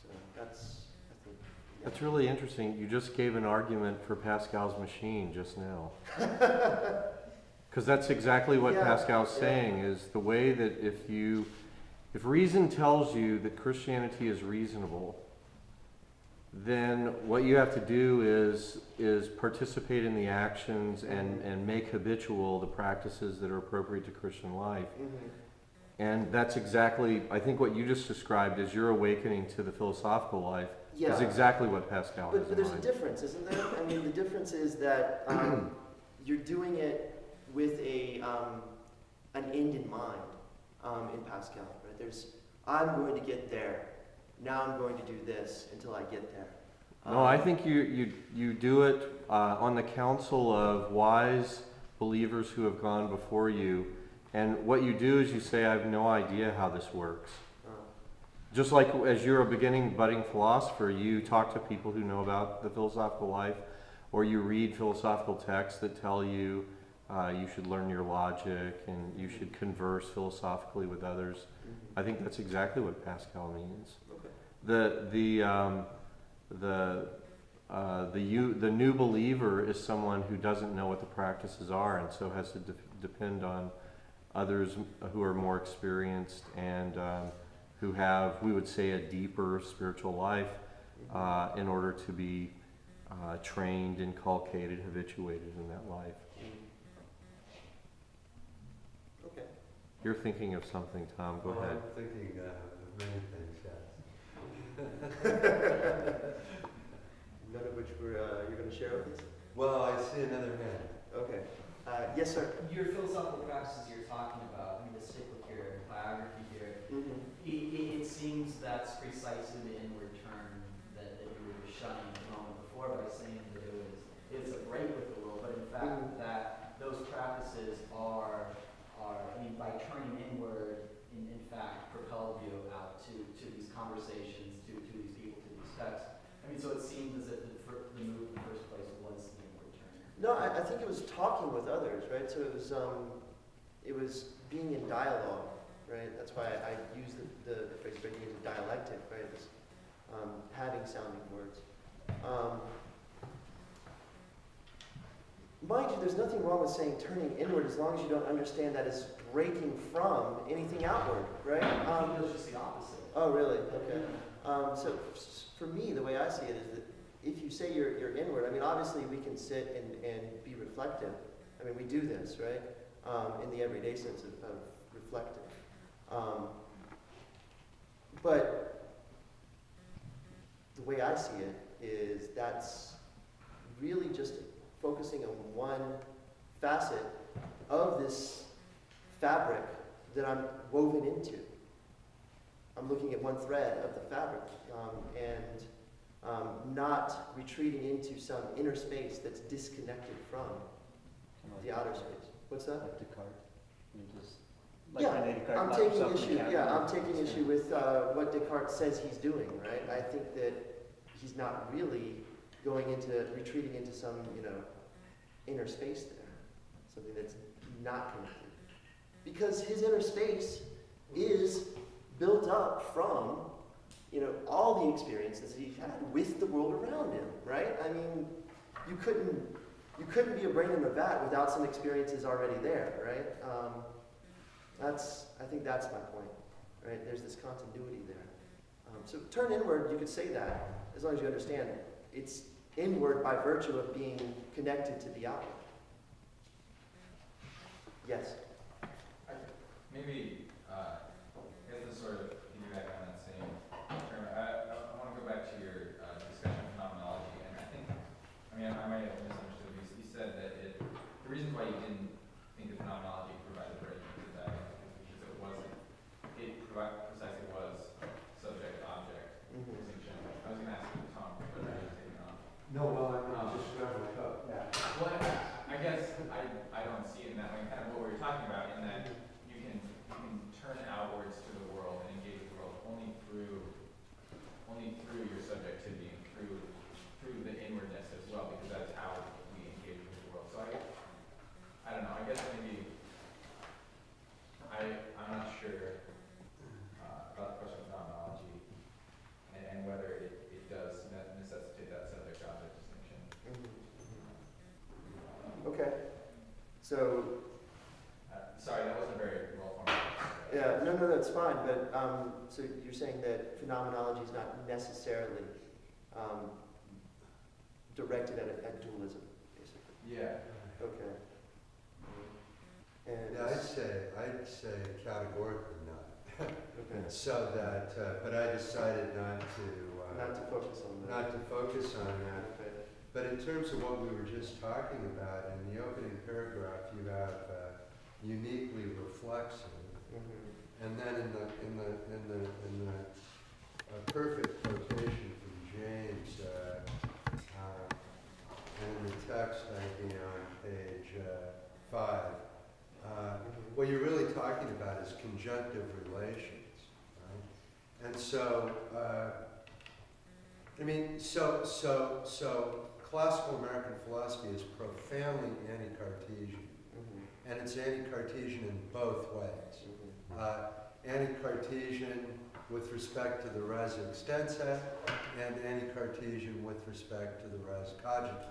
So that's, I think. Yeah. That's really interesting. You just gave an argument for Pascal's machine just now. Because that's exactly what Pascal's saying, is the way that if reason tells you that Christianity is reasonable, then what you have to do is participate in the actions and make habitual the practices that are appropriate to Christian life. Mm-hmm. And that's exactly, I think what you just described as your awakening to the philosophical life is exactly what Pascal has in But there's mind. a difference, isn't there? I mean, the difference is that you're doing it with an end in mind in Pascal. Right? I'm going to get there. Now I'm going to do this until I get there. No, I think you do it on the counsel of wise believers who have gone before you. And what you do is you say, I have no idea how this works. Just like as you're a beginning budding philosopher, you talk to people who know about the philosophical life, or you read philosophical texts that tell you you should learn your logic and you should converse philosophically with others. Mm-hmm. I think that's exactly what Pascal means. Okay. The new believer is someone who doesn't know what the practices are, and so has to depend on others who are more experienced and who have, we would say, a deeper spiritual life in order to be trained, inculcated, habituated in that life. Okay. You're thinking of something, Tom. Go ahead. I'm thinking of many things, yes. None of which you're going to share with us? Well, I see another hand. Okay. Yes, sir. Your philosophical practices you're talking about, I mean, to stick with your biography here, it seems that's precisely the inward turn that you were shunning a moment before by saying that it's a break with the world, but in fact that those practices are I mean, by turning inward, in fact, propelled you out to these conversations, to these people, to these texts. I mean, so it seems as if the move in the first place was the inward turn. No, I think it was talking with others, right? So it was being in dialogue, right? That's why I use the phrase breaking into dialectic, right? It's, having sounding words. Mind you, there's nothing wrong with saying turning inward as long as you don't understand that as breaking from anything outward, right? I think it's just the opposite. Oh, really? Okay. So for me, the way I see it is that if you say you're inward, I mean, obviously we can sit and be reflective. I mean, we do this, right? In the everyday sense of reflecting. But the way I see it is that's really just focusing on one facet of this fabric that I'm woven into. I'm looking at one thread of the fabric and not retreating into some inner space that's disconnected from the outer space. What's that? Like Descartes. You just, Yeah, René Descartes I'm locked taking himself in issue. a cabinet. Yeah, I'm taking issue with what Descartes says he's doing. Right? I think that he's not really retreating into some inner space there, something that's not connected, because his inner space is built up from all the experiences he had with the world around him. Right? I mean, you couldn't be a brain in a vat without some experiences already there. Right? I think that's my point, right? There's this continuity there. So turn inward, you could say that, as long as you understand it's inward by virtue of being connected to the outward. Yes? Maybe, I guess to sort of piggyback on that same term, I want to go back to your discussion of phenomenology, and I might have misunderstood you. You said that the reason why you didn't think that phenomenology provided a break into that is because it precisely was subject-object distinction. I was going to ask you, Tom, but I was taking on. No, well, I'm just grabbing my cup. Yeah. Well, I guess I don't see it in that way, kind of what we were talking about, in that you can turn outwards to the world and engage with the world only through your subjectivity and through the inwardness as well, because that's how we engage with the world. So I don't know, I guess maybe I'm not sure about the question of phenomenology and whether it does necessitate that subject-object distinction. Okay. So, Sorry, that wasn't very well formulated. yeah, no, that's fine. But so you're saying that phenomenology is not necessarily directed at dualism, basically. Yeah. Okay. And Yeah, I'd say categorically not. okay. So that, but I decided not Not to focus on that. to focus on that. Okay. But in terms of what we were just talking about, in the opening paragraph, you have uniquely reflexive, and then in the perfect quotation from James, and in the text ID on page 5, what you're really talking about is conjunctive relations, right? And so, so classical American philosophy is profoundly anti-Cartesian, and it's anti-Cartesian in both ways. Anti-Cartesian with respect to the res extensa, and anti-Cartesian with respect to the res cogitans.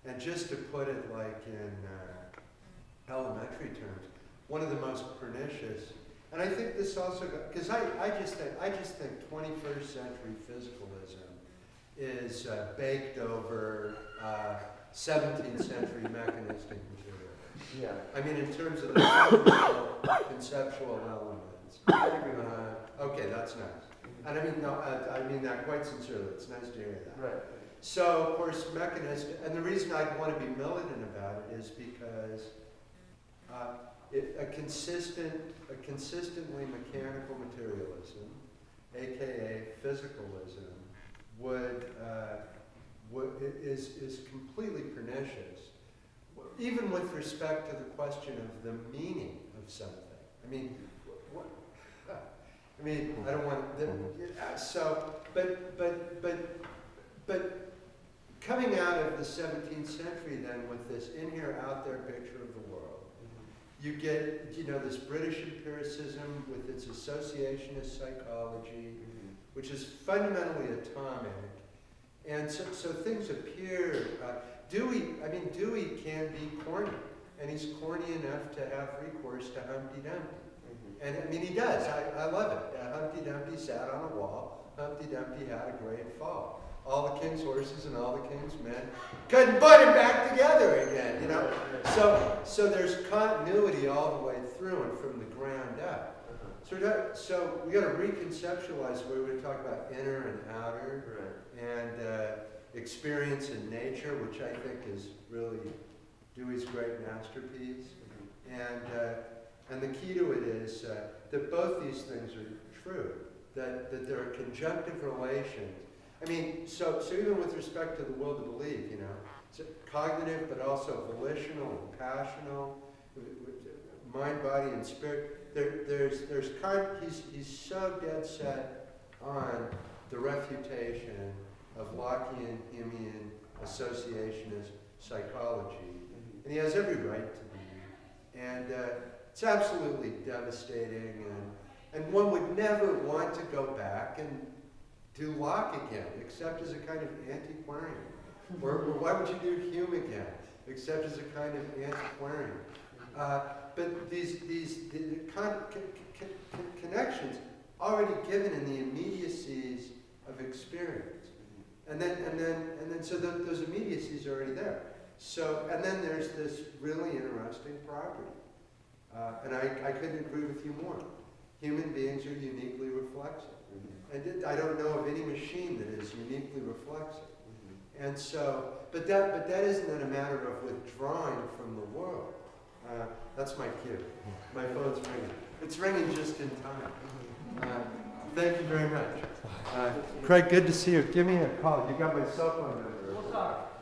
And just to put it like elementary terms, one of the most pernicious. And I think this also, because I just think 21st century physicalism is baked over 17th century mechanistic material. Yeah. I mean, in terms of the fundamental conceptual elements. I agree with that. Okay, that's nice. And I mean, no, I mean that quite sincerely. It's nice to hear that. Right. So, of course, mechanistic, and the reason I want to be militant about it is because a consistently mechanical materialism, aka physicalism, is completely pernicious, even with respect to the question of the meaning of something. I mean, I don't want but coming out of the 17th century then with this in here, out there picture of the world, you get, this British empiricism with its associationist psychology, which is fundamentally atomic. And so things appear, Dewey can be corny, and he's corny enough to have recourse to Humpty Dumpty. And I mean, he does. I love it. Humpty Dumpty sat on a wall. Humpty Dumpty had a great fall. All the king's horses and all the king's men couldn't put him back together again, So there's continuity all the way through and from the ground up. So we got to reconceptualize where we talk about inner and outer, and experience in nature, which I think is really Dewey's great masterpiece. And the key to it is that both these things are true, that there are conjunctive relations. I mean, so even with respect to the will to believe, it's cognitive but also volitional and passional, mind, body, and spirit. He's so dead set on the refutation of Lockean, Humean, associationist psychology, and he has every right to be. And it's absolutely devastating, and one would never want to go back and do Locke again, except as a kind of antiquarian. Or why would you do Hume again, except as a kind of antiquarian? But these connections already given in the immediacies of experience, and then so those immediacies are already there. So and then there's this really interesting property, and I couldn't agree with you more. Human beings are uniquely reflexive. And I don't know of any machine that is uniquely reflexive. And so, but that isn't a matter of withdrawing from the world. That's my cue. My phone's ringing. It's ringing just in time. Thank you very much. Craig, good to see you. Give me a call. You got my cell phone number. We'll talk.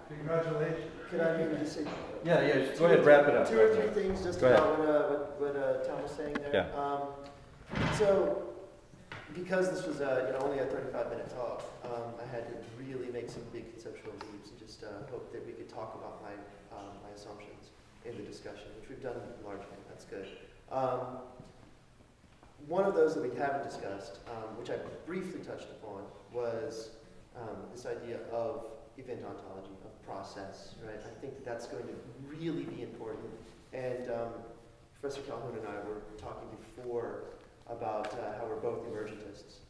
Congratulations. Could I maybe just say? Yeah, just go ahead, wrap it up. Two or three things just Go about what Tom was saying there. Yeah. So, because this was only a 35-minute talk, I had to really make some big conceptual leaps and just hope that we could talk about my assumptions in the discussion, which we've done largely. That's good. One of those that we haven't discussed, which I briefly touched upon, was this idea of event ontology, of process, right? I think that that's going to really be important. And Professor Calhoun and I were talking before about how we're both emergentists.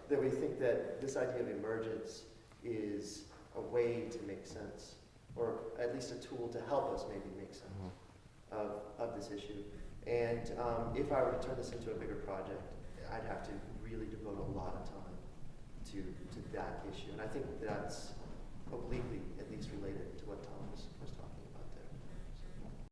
That we think that this idea of emergence is a way to make sense, or at least a tool to help us maybe make sense of this issue. And if I were to turn this into a bigger project, I'd have to really devote a lot of time to that issue. And I think that's obliquely